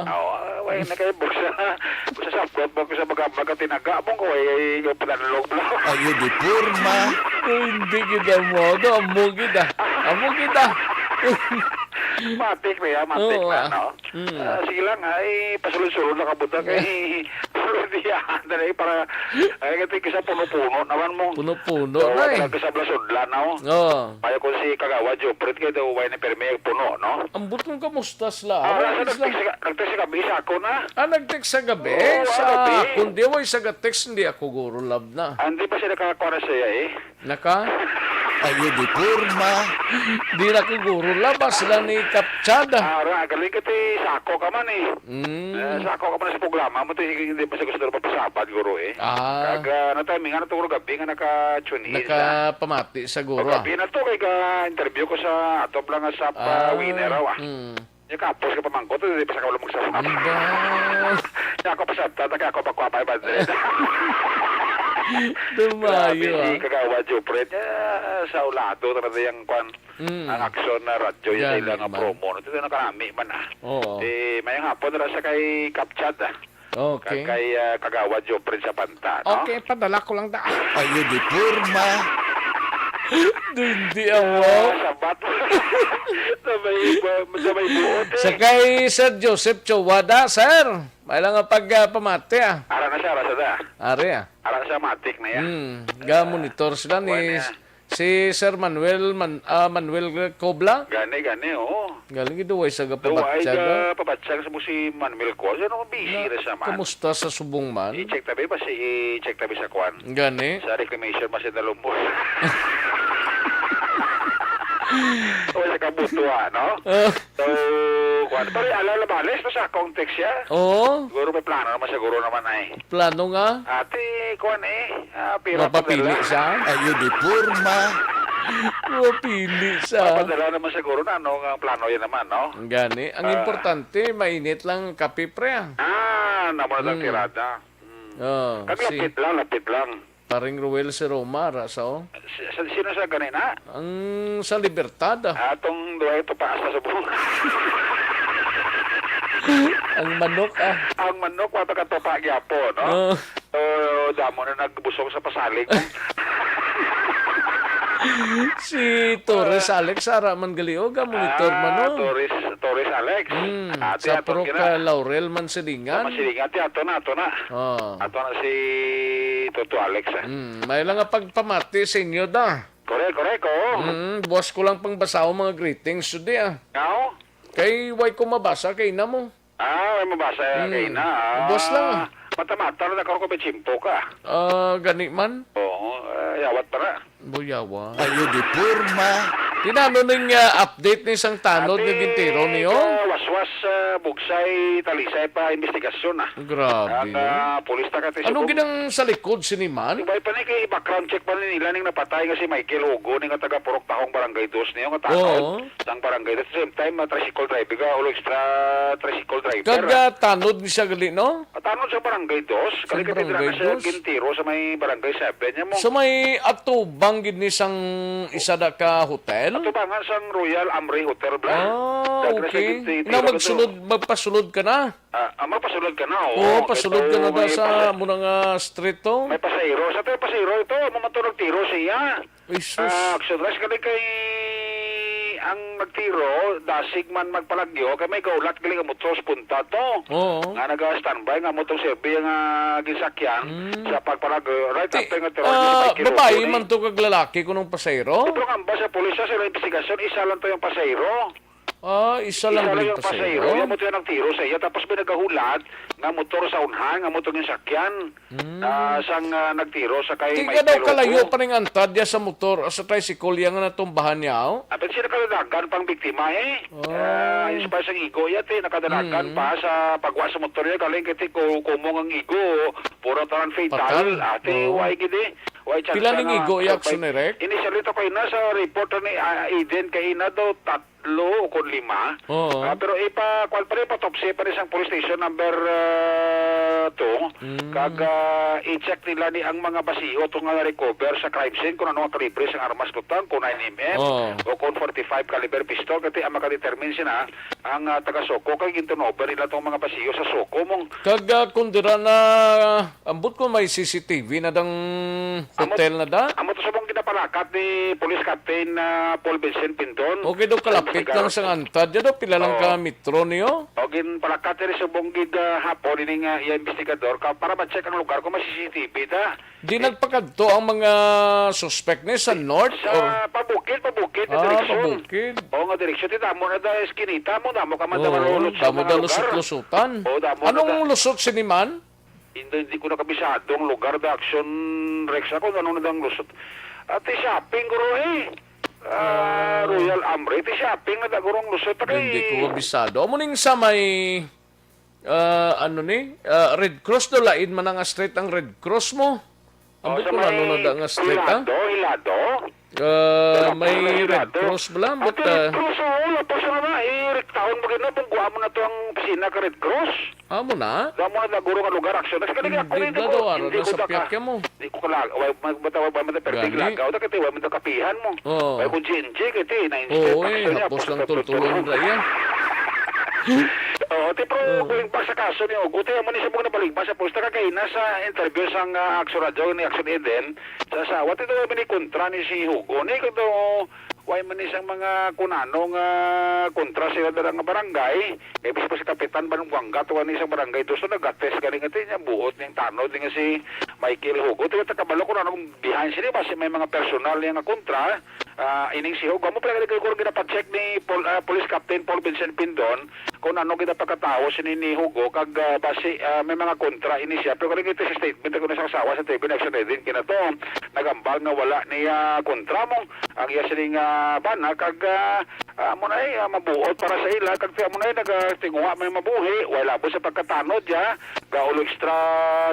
Away na kayo, sa sapot mo ko sa magkatinaga mong ko, yung panalog lang. Ayun, di purma. Hindi kita mo. Amo kita. Matik na, no? Sige lang, pasulod-sulod na kabuta kay Diyan na para kasi sa puno-puno naman mo. Puno-puno na Kasi sa blasudlan, no? Kaya kung si Kagawa, Joprit, kayo daw uway na perme puno, no? Ang butong kamusta sila? Nag-text sa gabi sa ako na. Nag-text sa gabi? Kung di way sa text hindi ako guro love na. Hindi pa siya nakakuha na siya Naka? Ayun, di purma. Di na ko guro love. Sila ni Kapchada. Galing ka sako ka man Sako ka man sa programa mo. Hindi pa siya gusto na papasabad guro Kaga natiming na to gabi nga naka-tune in. Nakapamati sa guro Gabi na to kay ka-interview ko sa atop lang sa winner Yung kapos ka pamangko to, hindi pa sa kaulang magsasama. Yung ako pa sa tataka ako pa kwapay ba Dumayo si Kagawa Jopret sa ulado talaga yung ang aksyon na radyo yung sa ilang promo. Ito na karami man mayang hapon na sa kay Kapchad Okay. Kay Kagawa Jopret sa Panta, no? Okay, padala ko lang Ayun, di purma. Hindi ako. Sabat. Sabay buot Sa kay Sir Joseph Chowada, sir. May lang ang pagpamati Ara na siya, Ari Ara na siya, matik na yan. Ga-monitor sila ni si Sir Manuel Cobla. Gani, oo. Galing ito ay sa pabatsyag. Pabatsyag sa mo si Manuel Cobla. Ano busy na siya man. Kamusta sa subong man? I-check tabi ba i-check tabi sa kwan? Gani? Sa reclamation mas inalumbo. O sa kabutuan, no? So, kwan. Pero alala malis pa sa context siya. Oo. Siguro may plano naman siguro naman Plano nga? Ate, kwan mapapili siya? Ayun, di purma. Mapili siya. Papadala naman siguro na ang plano yan naman, no? Gani. Ang importante, mainit lang kape pre. Naman lang tirada. Lapit lang. Paring Ruel si Roma, raso. Sino sa ganina? Ang sa Libertad. Atong duwa ito paas na sa buong. Ang manok Ang manok, mapagkatopa gyapo, no? Damo na nagbusog sa pasalig. Si Torres Alex Sara man galiog monitor man no. Torres Alex. Sa pro ka Laurel man silingan. Masilingan ti ato na. Ato na si Toto Alex. May lang nga pagpamati sa inyo da. Correct. Boss ko lang pang basaw mga greetings today Now? Kay way ko mabasa kay na mo. May mabasa kay na. Boss lang. Mata-mata na ko ba chimpo ka? Gani man. Oo, yawat para. Buyawa. Ayo di porma. Tinano ning update ni isang tanod ng gintero niyo? Waswas bugsay talisay pa investigasyon na. Grabe. Ang pulis ta kati Anong ginang sa likod siniman? Ibay pa ni kay background check pa nila ning napatay nga si Michael Hugo ning taga Purok Tahong Barangay 2 niyo nga tao. Sang barangay at the same time tricycle driver ka ulo extra tricycle driver. Kaga tanod ni siya gali no? Tanod sa Barangay 2, kali ka tira na siya gintiro sa may Barangay 7 niya mo. So may atubang gid ni sang isa da ka hotel? Atubangan sang Royal Amri Hotel Bla. Okay. Na magpasulod ka na? Magpasulod ka na, Oo, pasulod ka na da sa muna nga street to? May pasahero. Sa ito yung pasahero ito, mamatunog tiro siya. Jesus. Action rush kali kay ang nagtiro, dasig man magpalagyo, kay may gaulat kali nga motos punta to. Oo. Nga naga-standby nga motong serbi nga gisakyan sa pagpalagyo. Right after nga tiro. Babae man to kag lalaki kunong pasahero? Pero nga ba sa pulis sa investigasyon, isa lang to yung pasahero. Isa lang yung yung pasahero. Yung motor yung nagtiro sa iya. Tapos may nagahulat nga motor sa unhan, nga motor yung sakyan. Sang nagtiro sa kay Tiga daw kalayo pa rin antad ya sa motor sa tricycle yan nga natumbahan niya. Apit siya nakadalagan pang biktima yung pa sa igo yat nakadalagan pa sa pagwa sa motor niya. Kaling kiti kumong ang igo. Puro taran fatal. Ate, why gidi? Pila ning igo yak sunirek? Initially to kayo na sa report ni Aiden kay na daw 3 o 5. Pero kwal pa rin patopsy pa rin sa police station number 2. Kag i-check nila ni ang mga basiho itong nga recover sa crime scene kung ano ang kalibre sa armas kutang, kung 9mm o kung 45 caliber pistol. Kasi ang makadetermine sila ang taga-Soko kay gintunover nila itong mga basiho sa Soko mong. Kag kundira na ambot ko may CCTV na dang hotel na da? Amo to sa mong ginapalakat ni Police Captain Paul Vincent Pinton. Okay daw kalapit lang sa antad. Diyan daw pila lang ka metro niyo? O ginapalakat rin sa bonggid hapon ini nga investigador para ma-check ang lugar kung may CCTV ta. Di nagpakadto ang mga suspect ni sa north? Sa pabukid na direksyon. Pabukid. O nga direksyon. Damo na da eskinita mo. Damo ka man malulot sa mga lugar. Damo da lusot-lusutan. Anong lusot siniman? Hindi ko nakabisado ang lugar da action Rex ako. Ano na dang lusot? At shopping ko Royal Amri. Shopping na da gurong lusot. Hindi ko kabisado. Amuning sa may Red Cross do lain man nga street ang Red Cross mo. Ambot ko ano na nga street Hilado. May Red Cross bala. Red Cross lapos na taon mo gina pungkuha mo na to ang pisina ka Red Cross. Amo na? Damo na daguro nga lugar aksyon. Hindi na daw araw na sa piyakya mo. Hindi ko kalag. Batawa ba matapertig lagaw. Kati wa mo kapihan mo. Way kung GNG kati na instead. Hapos lang tultulon na yan. Tipo, kuling pa sa kaso ni Ogo, tayo man isa mo na balik pa sa posta kay nasa interview sang Action Radio ni Action Eden sa asawa. Ito ba ni kontra ni si Hugo? Ni kito, why man isang mga kunanong kontra sila dalang barangay. Kaya bisa pa si Kapitan Banungwangga, tuwa ni isang barangay. Doon so nag-attest ka rin natin niya, buot niyang tanod nga si Michael Hugo. Ito kabalo ko na nung behind sila, kasi may mga personal yung kontra. Ining si Hugo. Mo pala kung ginapacheck ni Police Captain Paul Vincent Pindon kung ano kita pagkatao ni Hugo kag base may mga kontra ini siya. Pero kung ito sa statement ko na sa asawa sa TV na Action din kinato nagambal nga wala niya kontra mo ang iya sining bana kag mo na mabuot para sa ila kag mo na nagatinguha may mabuhi wala po sa pagkatanod ya gaulo extra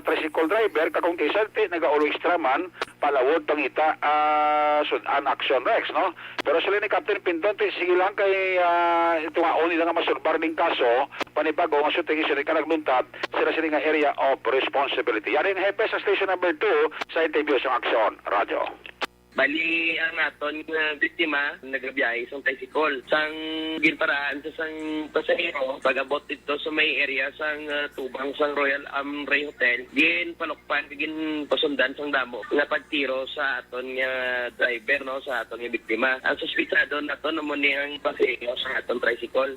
tricycle driver kag kung kisalti nagaulo extra man palawod pangita sudan Action Rex no. Pero sila ni Captain Pindon sige lang kay ito nga only nga masurbar ning kaso panibago nga shooting sila ka nagluntad sila nga area of responsibility. Yan ang hepe sa station number 2 sa interview sa Action Radio. Bali, ang aton biktima, nagabiyahe sa tricycle. Sang ginparaan sa sang pasahero, pag-abot dito sa may area sang tubang sang Royal Amray Hotel, gin palukpan, gin pasundan sang damo nga pagtiro sa aton nga driver, no, sa aton nga biktima. Ang suspitsado naton naman ang pasahero sa aton tricycle.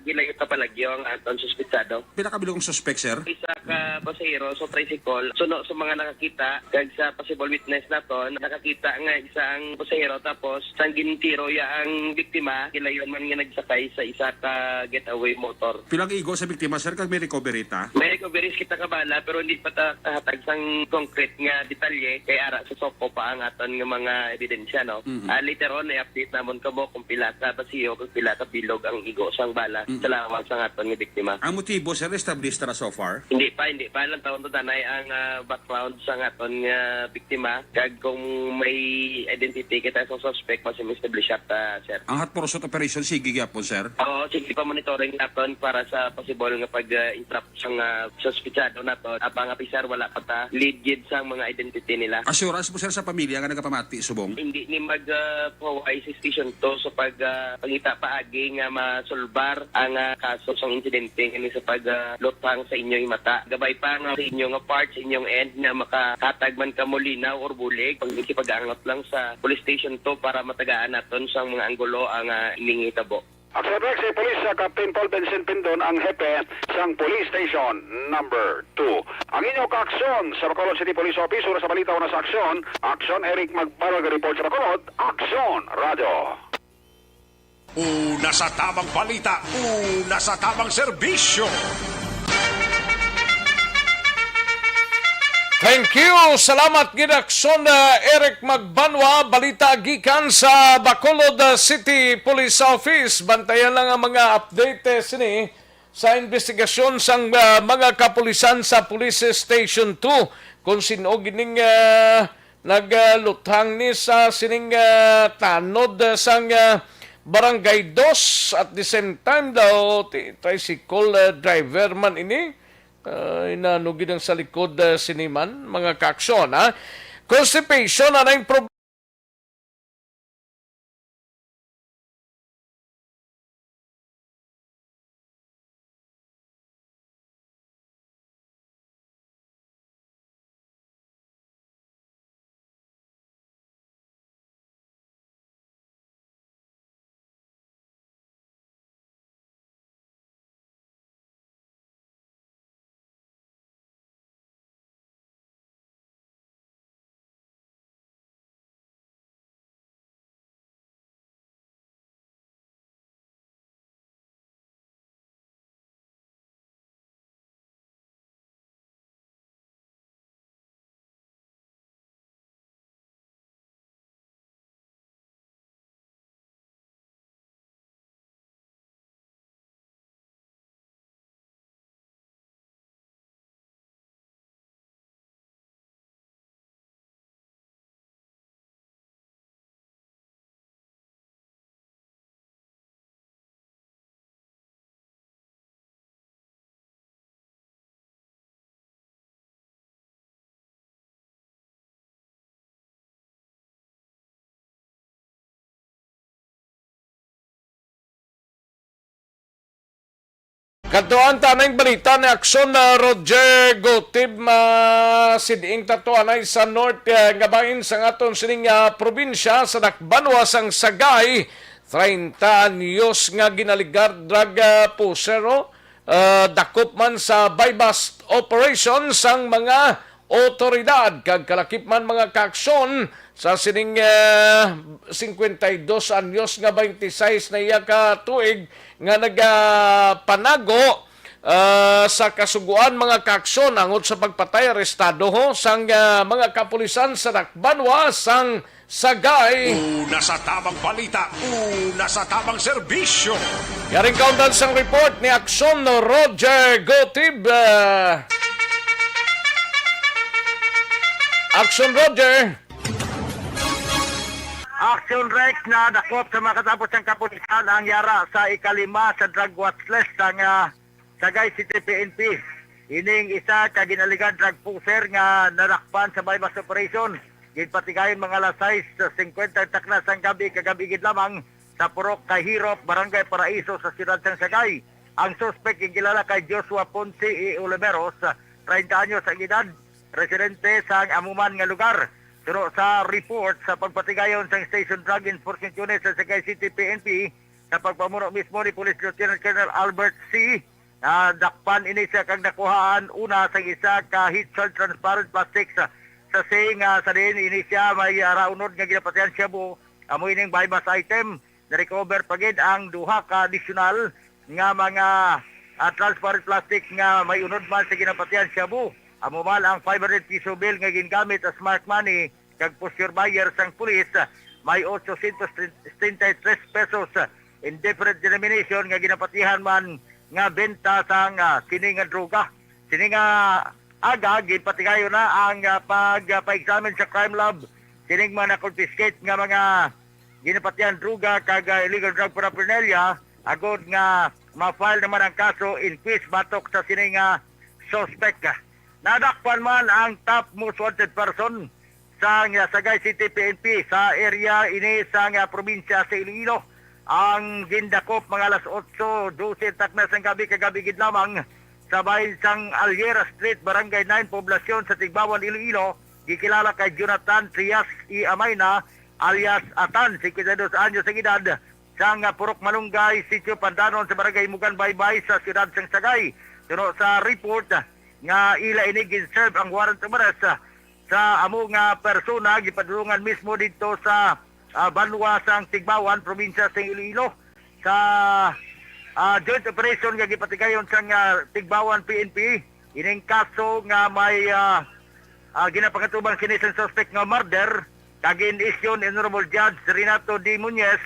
Gilayo ka palagyo ang aton suspitsado. Pinakabilog ang suspect, sir? Isa ka pasahero sa tricycle, suno sa mga nakakita, kag sa possible witness naton, nakakita nga isang pasahero tapos sang ginitiro ya ang biktima, kilayon man nga nagsakay sa isa ka getaway motor. Pilang igo sa biktima, sir, kag may recovery ta? May recoveries kita kabala pero hindi pa ta hatag sang concrete nga detalye kay ara sa sopo pa ang aton nga mga ebidensya, no. Later on i-update namon kamo kung pila ka basiyo kung pila ka bilog ang igo sang bala sa lawang sang aton nga biktima. Ang motibo, sir, established na so far? Hindi pa lang taon to tanay ang background sang aton nga biktima kag kung may identity kita sa suspect pa establish ta, sir. Ang hot pursuit operation sige gyapon, sir? Oo, sige pa monitoring naton para sa possible nga pag-interrupt sang suspitsado naton. Apang apisar wala pa ta lead gid sang mga identity nila. Assurance po, sir, sa pamilya nga nagapamati subong? Hindi ni mag-provide sa station to sa pangita paagi nga masulbar ang kaso sang insidente kini sa paglutang sa inyong mata. Gabay pa nga sa inyong part sa inyong end na makakatag man kamo linaw or bulig pag ikipag-angat lang sa police station to para matagaan naton sa mga anggulo ang iningitabo. Action Rex, si Police Captain Paul Vincent Pindon, ang hepe sang Police Station number 2. Ang inyong kaaksyon sa Bacolod City Police Office, una sa balita una sa aksyon, Action Eric Magbarag report sa Bacolod, Action Radio. Una sa tamang balita, una sa tamang serbisyo. Thank you. Salamat gidakson Eric Magbanwa, balita gikan sa Bacolod City Police Office. Bantayan lang ang mga update sini sa investigasyon sang mga kapulisan sa Police Station 2 kung sino gining nagluthang ni sa sining tanod sang Barangay 2 at the same time daw tricycle driver man ini. Inanugid ang sa likod siniman, mga kaaksyon, ha? Constipation, ano yung problema? Katuan tanay balita ni Aksyon na Roger Gotib sidiing tatuanay sa North nga bahin sa aton sining probinsya sa Dakbanwa sang Sagay 30 anyos nga ginaligar drug pusero dakop man sa bypass operation sang mga otoridad kag kalakip man mga kaaksyon sa sining 52 anyos nga 26 na iya ka tuig nga nagpanago sa kasuguan mga kaaksyon angot sa pagpatay arestado ho sang mga kapulisan sa Dakbanwa sang Sagay. Una sa tamang balita, una sa tamang serbisyo. Yaring kaundan sang report ni Aksyon Roger Gotib. Action Roger. Action Rex na dakop sa mga katapos ng kapulisan ang yara sa ikalima sa drug watch list ng Sagay City PNP. Ining isa ka ginaligan drug pusher nga narakpan sa bypass operation. gipatigayon mga alas 6:50 takna sang gabi kagabi gid lamang sa Purok Kahirop, Barangay Paraiso sa siyudad sang Sagay. Ang suspect gilala kay Joshua Ponce E. Oliveros, 30 anyos ang edad, residente sa amuman nga lugar. Pero sa report sa pagpatigayon sa Station Drug Enforcement Unit sa Sagay City PNP, sa pagpamuno mismo ni Police Lieutenant Colonel Albert C. Dakpan ini siya kang nakuhaan una sa isa ka heat shield transparent plastics sa saying sa din ini siya may raunod nga ginapatihan siya bu amoy ning bypass item na recover pagid ang duha ka additional nga mga transparent plastic nga may unod man sa ginapatihan siya bu amo man ang 500 piso bill nga gingamit as smart money kag posture buyer sang pulis may 833 pesos in different denomination nga ginapatihan man nga benta sang sini nga droga. Sini nga aga gipatigayon na ang pagpa-examine sa crime lab sining mga confiscate nga mga ginapatihan droga kag illegal drug paraphernalia agod nga ma-file naman ang kaso in quiz batok sa sini nga suspect. Nadakpan man ang top most wanted person sa Sagay City PNP sa area ini sa probinsya sa Iloilo. Ang gindakop mga alas 8:12 takna sang gabi kagabi gid lamang sa bahin sang Algera Street, Barangay 9, Poblasyon sa Tigbawan, Iloilo. Gikilala kay Jonathan Trias E. Amayna alias Atan, 52 anyos ang edad, sang Purok Malunggay, Sitio Pandanon sa Barangay Mugan Baybay sa siyudad sang Sagay. Tuno sa report nga ila ini gin-serve ang warrant of arrest sa amo nga persona gipadulungan mismo dito sa Banwa sang Tigbawan, probinsya sa Iloilo. Sa joint operation nga gipatigayon sang Tigbawan PNP, ining kaso nga may ginapakatubang sinisang suspect nga murder, kagin isyon Honorable Judge Renato D. Muñez,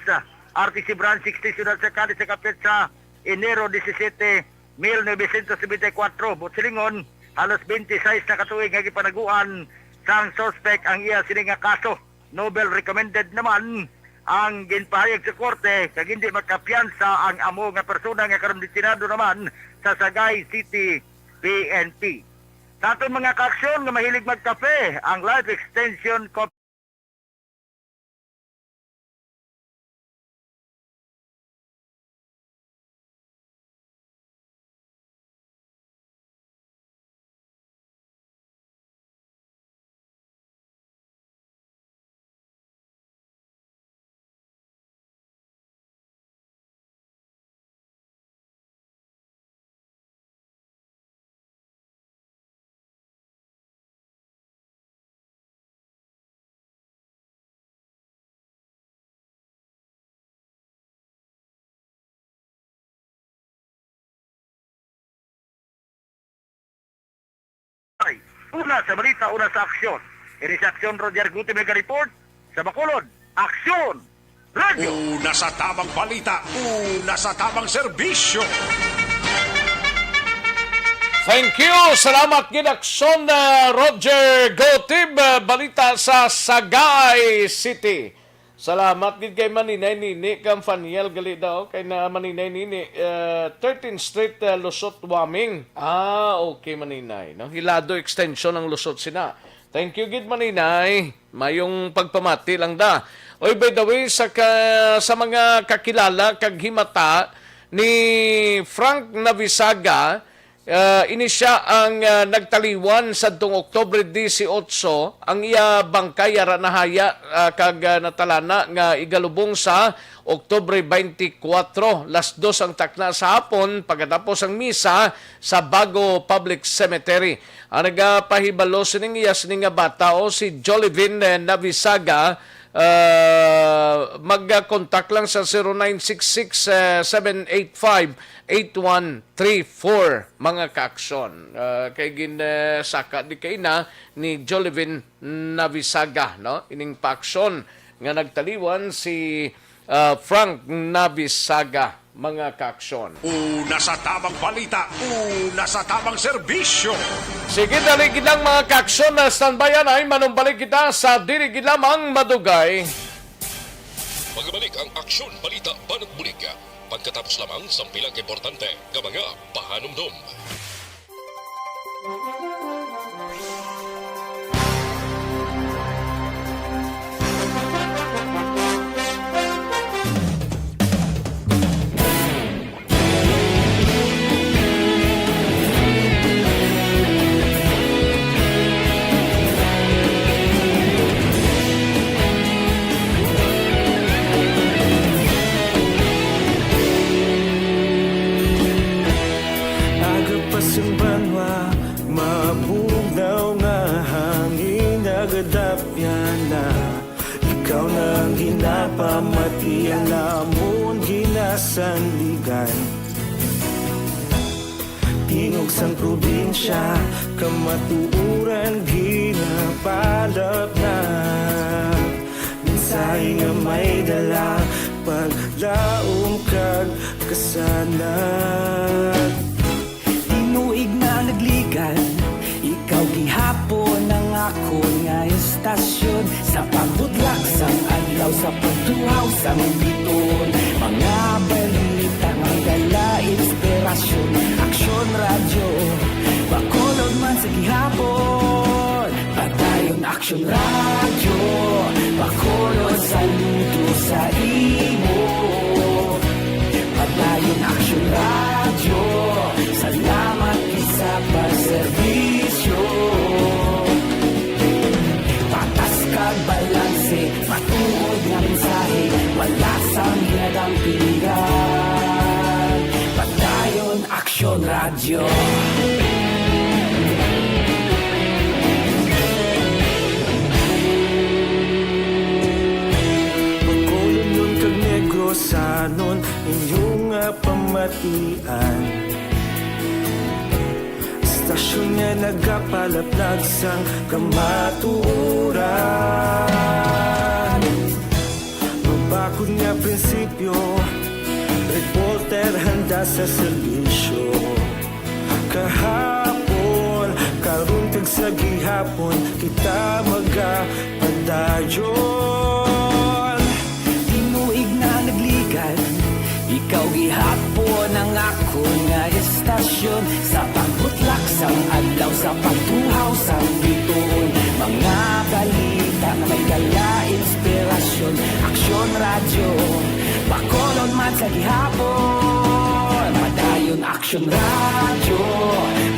RTC Branch 60, Ciudad sa Cali sa kapit sa Enero 17, 1974. Butsilingon, halos 26 na katuig nga gipanaguan sang suspect ang iya sining nga kaso. Nobel recommended naman ang ginpahayag sa korte kag hindi makapiyansa ang amo nga persona nga karon destinado naman sa Sagay City PNP. Sa aton mga kaaksyon nga mahilig magkape, ang Life Extension Coffee una sa balita, una sa aksyon. Ini sa aksyon Roger Guti Mega Report sa Bacolod. Aksyon! Radio! Una sa tamang balita, una sa tamang serbisyo. Thank you! Salamat ginaksyon Roger Gotib, balita sa Sagay City. Salamat gid kay Maninay Nini kang Faniel gali daw kay na Maninay Nini 13th Street Lusot Waming. Okay Maninay, no? Hilado extension ng Lusot sina. Thank you gid Maninay. Mayong pagpamati lang da. Oy by the way sa mga kakilala kag himata ni Frank Navisaga, ini siya ang nagtaliwan sa tong Oktubre 18 ang iya bangkay ara nahaya kag natalana nga igalubong sa Oktubre 24 las 2 ang takna sa hapon pagkatapos ang misa sa Bago Public Cemetery. Ang nagapahibalo sining iya sining bata o si Jolivin Navisaga, mag-contact lang sa 0966-785-8134 mga kaaksyon. Kay ginsaka di kay na ni Jolivin Navisaga, no? Ining paaksyon nga nagtaliwan si Frank Navisaga mga kaaksyon. Una sa tamang balita, una sa tamang serbisyo. Sige, dali ginang mga kaaksyon na standbyan ay manumbalik kita sa dili ginamang madugay. Magbalik ang aksyon balita banat bulig. Pagkatapos lamang sa pilang importante nga mga pahanumdum. Isang banwa, mabugaw nga hangin nagadapyan na. Ikaw nang ginapamati ang lamon ginasandigan. Tingog sang probinsya, kamatuuran ginapalap na. Minsay nga may dala, paglaom kag kasanat. Tinuig na nagligan, ikaw gihapon ang ako nga estasyon. Sa pagbudlak sang adlaw, sa pagtuhaw sang biton. Mga balita, mga dala, inspirasyon. Aksyon radyo, bakolod man sa gihapon. Padayon aksyon radyo, bakolod saludo sa imo. Padayon aksyon radyo, salamat sa pagserbisyo. Patas kag balanse, matuod nga mensahe, wala sang hinadang pilihan. Padayon aksyon radyo. Pagkulong nun kag Negrosanon, inyong pamatian. Stasyon nga nagapalaplag sang kamatuuran. Mabakod nga prinsipyo, reporter handa sa serbisyo. Kahapon, karon kag sa gihapon, kita magapadayon. Tinuig na nagligan, ikaw gihapon ang ako nga estasyon. Sa pagbutlak sang adlaw, sa pagtuhaw sang biton. Mga balita na may dala, inspirasyon. Aksyon radyo, bakolon man sa gihapon. Padayon aksyon radyo,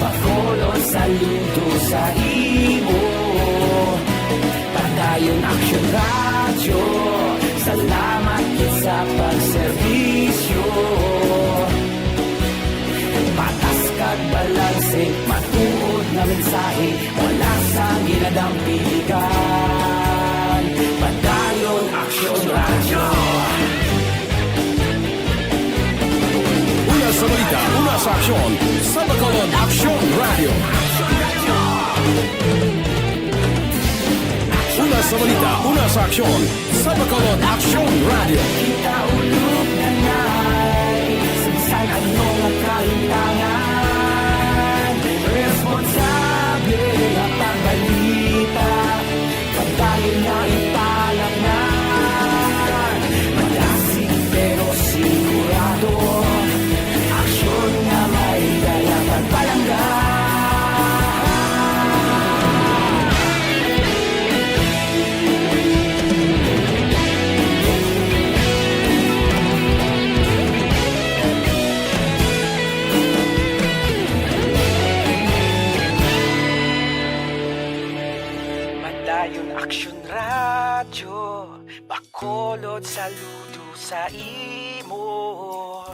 bakolon saludo sa imo. Padayon aksyon radyo, salamat sa pagserbisyo. Patas kag balanse, matuod na mensahe, wala sang ginadang piligan. Padayon aksyon radyo. Una sa balita, una sa aksyon, sa Bacolod Aksyon Radio. Una sa balita, una sa aksyon, sa Bacolod Aksyon Radio. Kita ulog na ngay, sagsay ano nga kalintangan. Responsable at pagbalita, pagdayon na ipalang na. Malasig pero sigurado, aksyon na may dala pagpalanggan. Padayon aksyon radyo, bakolod saludo sa imo.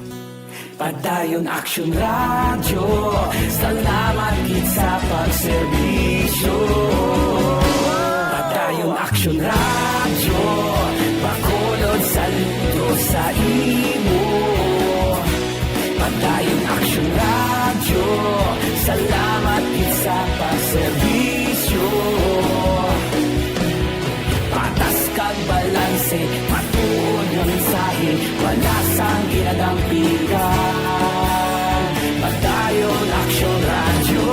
Padayon aksyon radyo, salamat gid sa pagserbisyo. Padayon aksyon radyo, bakolod saludo sa imo. Padayon aksyon radyo, salamat gid sa pagserbisyo. Patas kag balanse, matuod nga mensahe, wala sang ginadang piligan. Padayon aksyon radyo.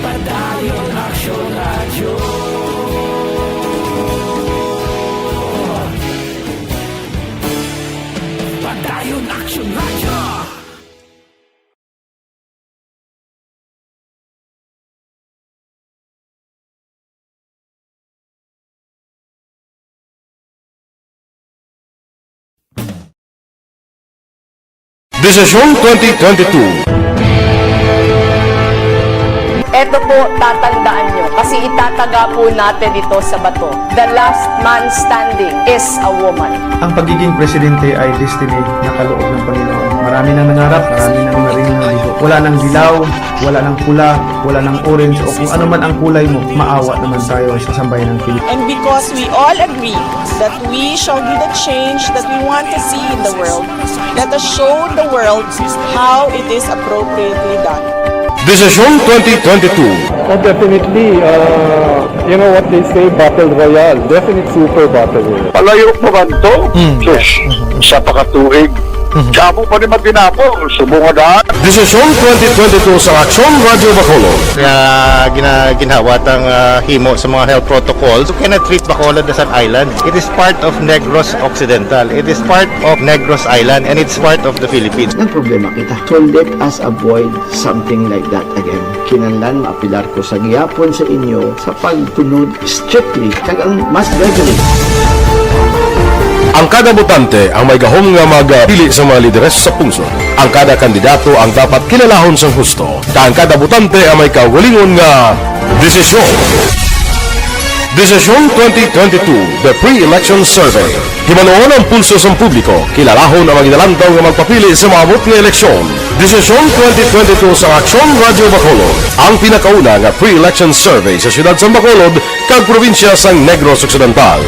Padayon aksyon radyo. Padayon aksyon radyo. Desisyon 2022. Eto po, tatandaan nyo. Kasi kasi itataga po natin ito sa bato. The last man standing is a woman. Ang pagiging presidente ay destiny na kaloob ng Panginoon. Marami nang nangarap, marami nang narinig ng ligo. Wala nang dilaw, wala nang pula, wala nang orange, o kung ano man ang kulay mo, maawa naman tayo sa sambayan ng Pilipinas. And because we all agree that we shall be the change that we want to see in the world, let us show the world how it is appropriately done. Desisyon 2022. Definitely, you know what they say, Battle Royale. Definitely super Battle Royale. Palayo mo ba ito? Sus, sa pakatuig. Kamo pa ni Magdinapo, subungadaan. Desisyon 2022 sa Aksyon Radio Bacolod. Kaya ginawat ang himo sa mga health protocols. You cannot treat Bacolod as an island. It is part of Negros Occidental. It is part of Negros Island and it's part of the Philippines. Ang problema kita. So let us avoid something like that again. Kinahanglan maapilar ko sa gihapon sa inyo sa pagtunod strictly kag ang mas regularly. Ang kada botante ang may gahom nga magpili sa mga lideres sa pungsod. Ang kada kandidato ang dapat kilalahon sa husto. Ang kada botante ang may kaugalingon nga desisyon. Desisyon 2022, the pre-election survey. Himanuon ang pulso sa publiko, kilalahon ang maginalantaw nga magpapili sa maabot nga eleksyon. Desisyon 2022 sa Aksyon Radio Bacolod, ang pinakauna nga pre-election survey sa siyudad sa Bacolod kag probinsya sa Negros Occidental.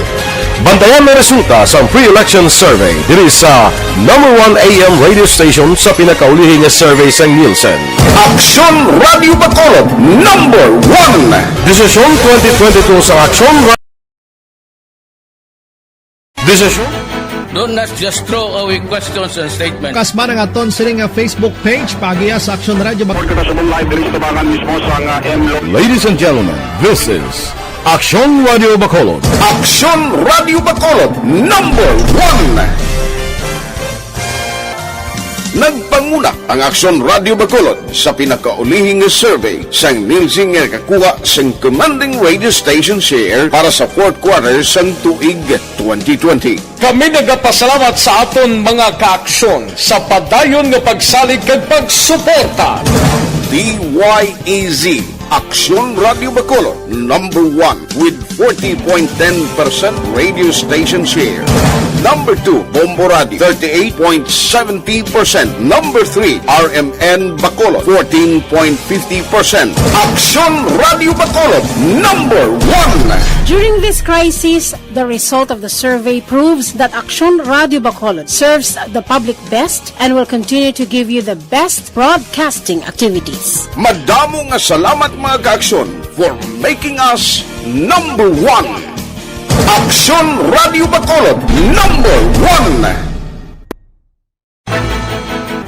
Bantayan ang resulta sa pre-election survey diri sa #1 AM radio station sa pinakaulihing nga survey sa Nielsen. Aksyon Radio Bacolod, #1. Desisyon 2022 sa Aksyon Radio. Desisyon. Do not just throw away questions and statements. Kasma ng aton sining nga Facebook page pagiya sa Aksyon Radio Bacolod. Ladies and gentlemen, this is Aksyon Radio Bacolod. Aksyon Radio Bacolod, #1. Nagpanguna ang Aksyon Radio Bacolod sa pinakaulihing survey sang Nielsen nga kakuha sang commanding radio station share para sa fourth quarter sang tuig 2020. Kami nagapasalamat sa aton mga kaaksyon sa padayon nga pagsalig kag pagsuporta. DYEZ Aksyon Radio Bacolod, #1 with 40.10% radio station share. #2, Bombo Radio, 38.70%. #3, RMN Bacolod, 14.50%. Aksyon Radio Bacolod, #1. During this crisis, the result of the survey proves that Aksyon Radio Bacolod serves the public best and will continue to give you the best broadcasting activities. Madamo nga salamat mga kaaksyon for making us #1. Aksyon Radio Bacolod, #1.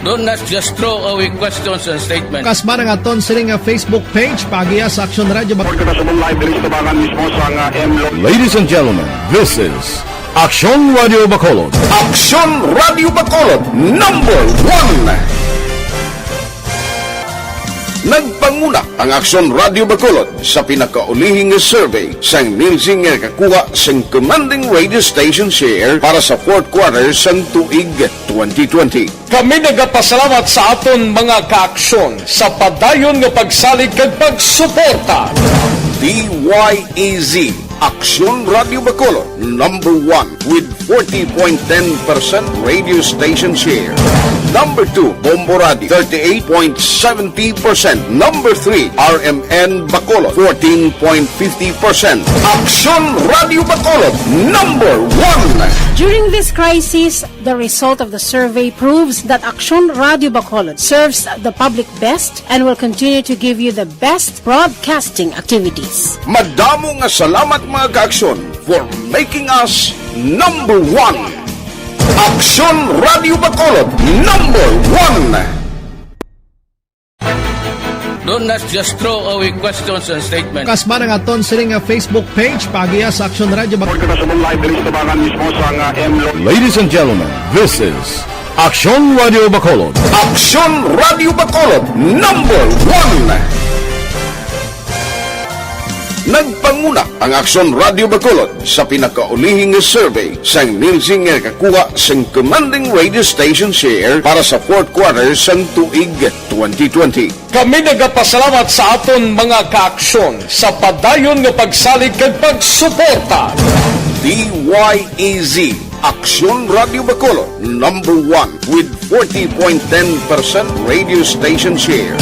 Do not just throw away questions and statements. Kasma ng aton sining nga Facebook page pagiya sa Aksyon Radio Bacolod. Ladies and gentlemen, this is Aksyon Radio Bacolod. Aksyon Radio Bacolod, #1. Nagpanguna ang Aksyon Radio Bacolod sa pinakaulihing survey sang Nielsen nga kakuha sang commanding radio station share para sa fourth quarter sang tuig 2020. Kami nagapasalamat sa aton mga kaaksyon sa padayon nga pagsalig kag pagsuporta. DYEZ Aksyon Radio Bacolod, #1 with 40.10% radio station share. #2, Bombo Radio, 38.70%. #3, RMN Bacolod, 14.50%. Aksyon Radio Bacolod, #1. During this crisis, the result of the survey proves that Aksyon Radio Bacolod serves the public best and will continue to give you the best broadcasting activities. Madamo nga salamat mga kaaksyon for making us #1. Aksyon Radio Bacolod, #1. Do not just throw away questions and statements. Kasma ng aton sining nga Facebook page pagiya sa Aksyon Radio Bacolod. Ladies and gentlemen, this is Aksyon Radio Bacolod. Aksyon Radio Bacolod, #1. Nagpanguna ang Aksyon Radio Bacolod sa pinakaulihing survey sang Nielsen nga kakuha sang commanding radio station share para sa fourth quarter sang tuig 2020. Kami nagapasalamat sa aton mga kaaksyon sa padayon nga pagsalig kag pagsuporta. DYEZ Aksyon Radio Bacolod, number 1 with 40.10% radio station share.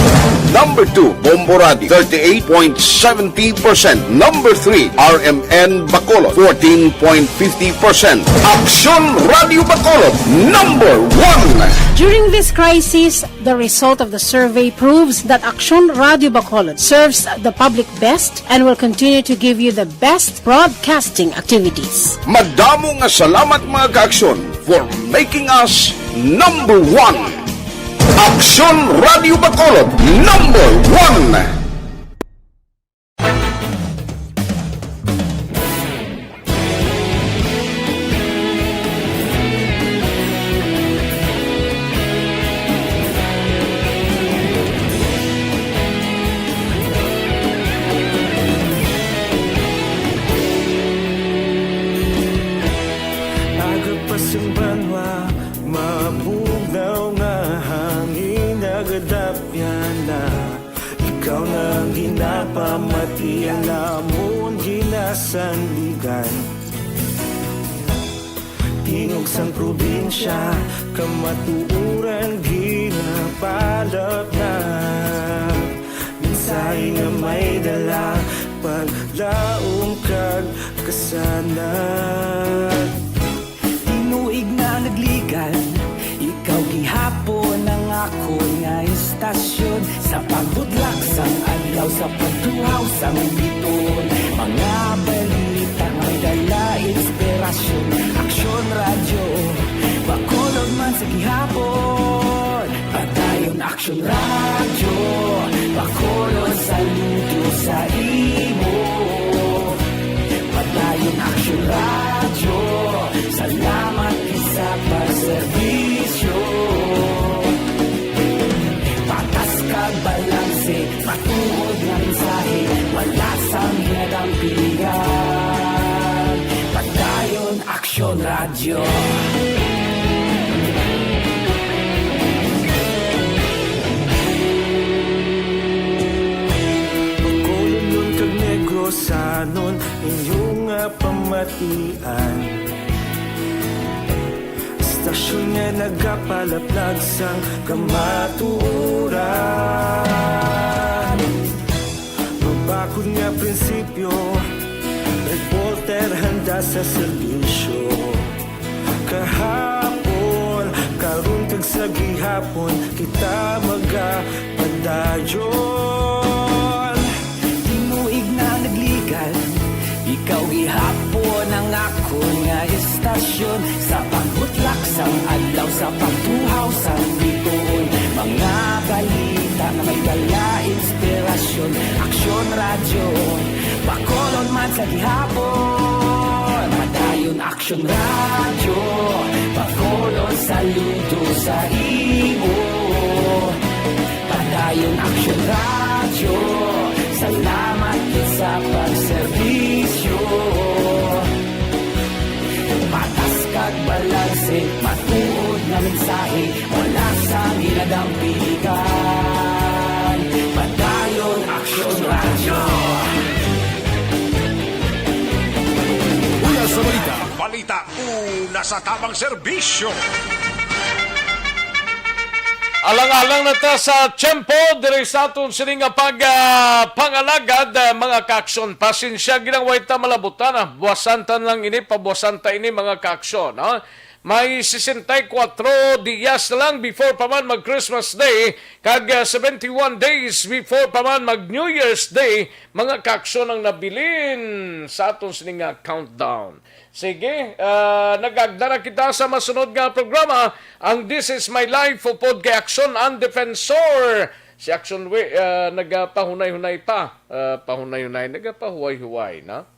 Number 2, Bombo Radio, 38.70%. Number 3, RMN Bacolod, 14.50%. Aksyon Radio Bacolod, number 1. During this crisis, the result of the survey proves that Aksyon Radio Bacolod serves the public best and will continue to give you the best broadcasting activities. Madamo nga salamat mga kaaksyon for making us number 1. Aksyon Radio Bacolod, number 1. Sandigan tingog sang probinsya kamatuuran ginapalap na minsay nga may dala paglaong kag kasanat tinuig na nagligan ikaw gihapon ang ako nga istasyon sa pagbudlak sang adlaw sa pagduhaw sang biton mga balita may dala inspirasyon Aksyon Radio Bacolod man sa gihapon padayon Aksyon Radio Bacolod saludo sa imo padayon Aksyon Radio salamat sa pagserbisyo patas kag balanse matuod nga mensahe wala sang hinadang pilihan padayon Aksyon Radio Bacolod nun kag Negros sanon inyong pamatian Stasyon nga nagapalaplag sang kamaturan Mabakod nga prinsipyo reporter handa sa serbisyo kahapon karon kag sa gihapon kita magapadayon tinuig na nagligan ikaw gihapon ang ako nga istasyon sa pagbutlak sang adlaw sa pagtuhaw sang biton mga balita na may dala inspirasyon Aksyon Radio Bacolod man sa gihapon padayon Aksyon Radio Bacolod saludo sa imo padayon Aksyon Radio salamat sa pagserbisyo patas kag balanse matuod nga mensahe wala sang hinadang pilihan padayon Aksyon Radio Una sa balita, balita una sa tamang serbisyo. Alang-alang na ta sa tiyempo, diri sa aton sining pangalagad, mga kaaksyon. Pasensya, ginaway ta malabutan. Buwasantan lang ini, pabuwasanta ini mga kaaksyon. May 64 días na lang before pa man mag-Christmas Day, kag 71 days before pa man mag-New Year's Day, mga kaaksyon ang nabilin sa aton sining countdown. Sige, nagagdara kita sa masunod nga programa, ang This Is My Life o pod kay Aksyon ang Defensor. Si Aksyon nagpahunay-hunay pa. Pahunay-hunay, nagpahuway-huway, na?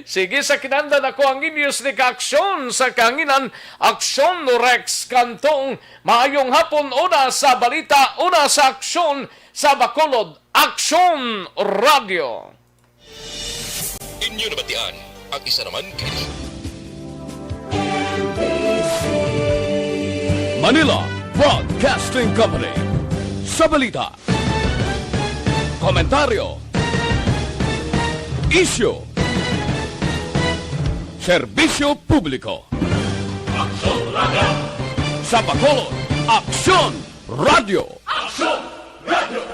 Sige, sa kinandan ako ang inyos ni Kaaksyon sa kanginan, Aksyon Rex Kantong. Maayong hapon, una sa balita, una sa aksyon sa Bacolod, Aksyon Radio. Inyo nabatian ang isa naman kini. Manila Broadcasting Company. Sa balita, komentaryo, issue, serbisyo publiko. Aksyon Radio! Sa Bacolod, Aksyon Radio! Aksyon Radio!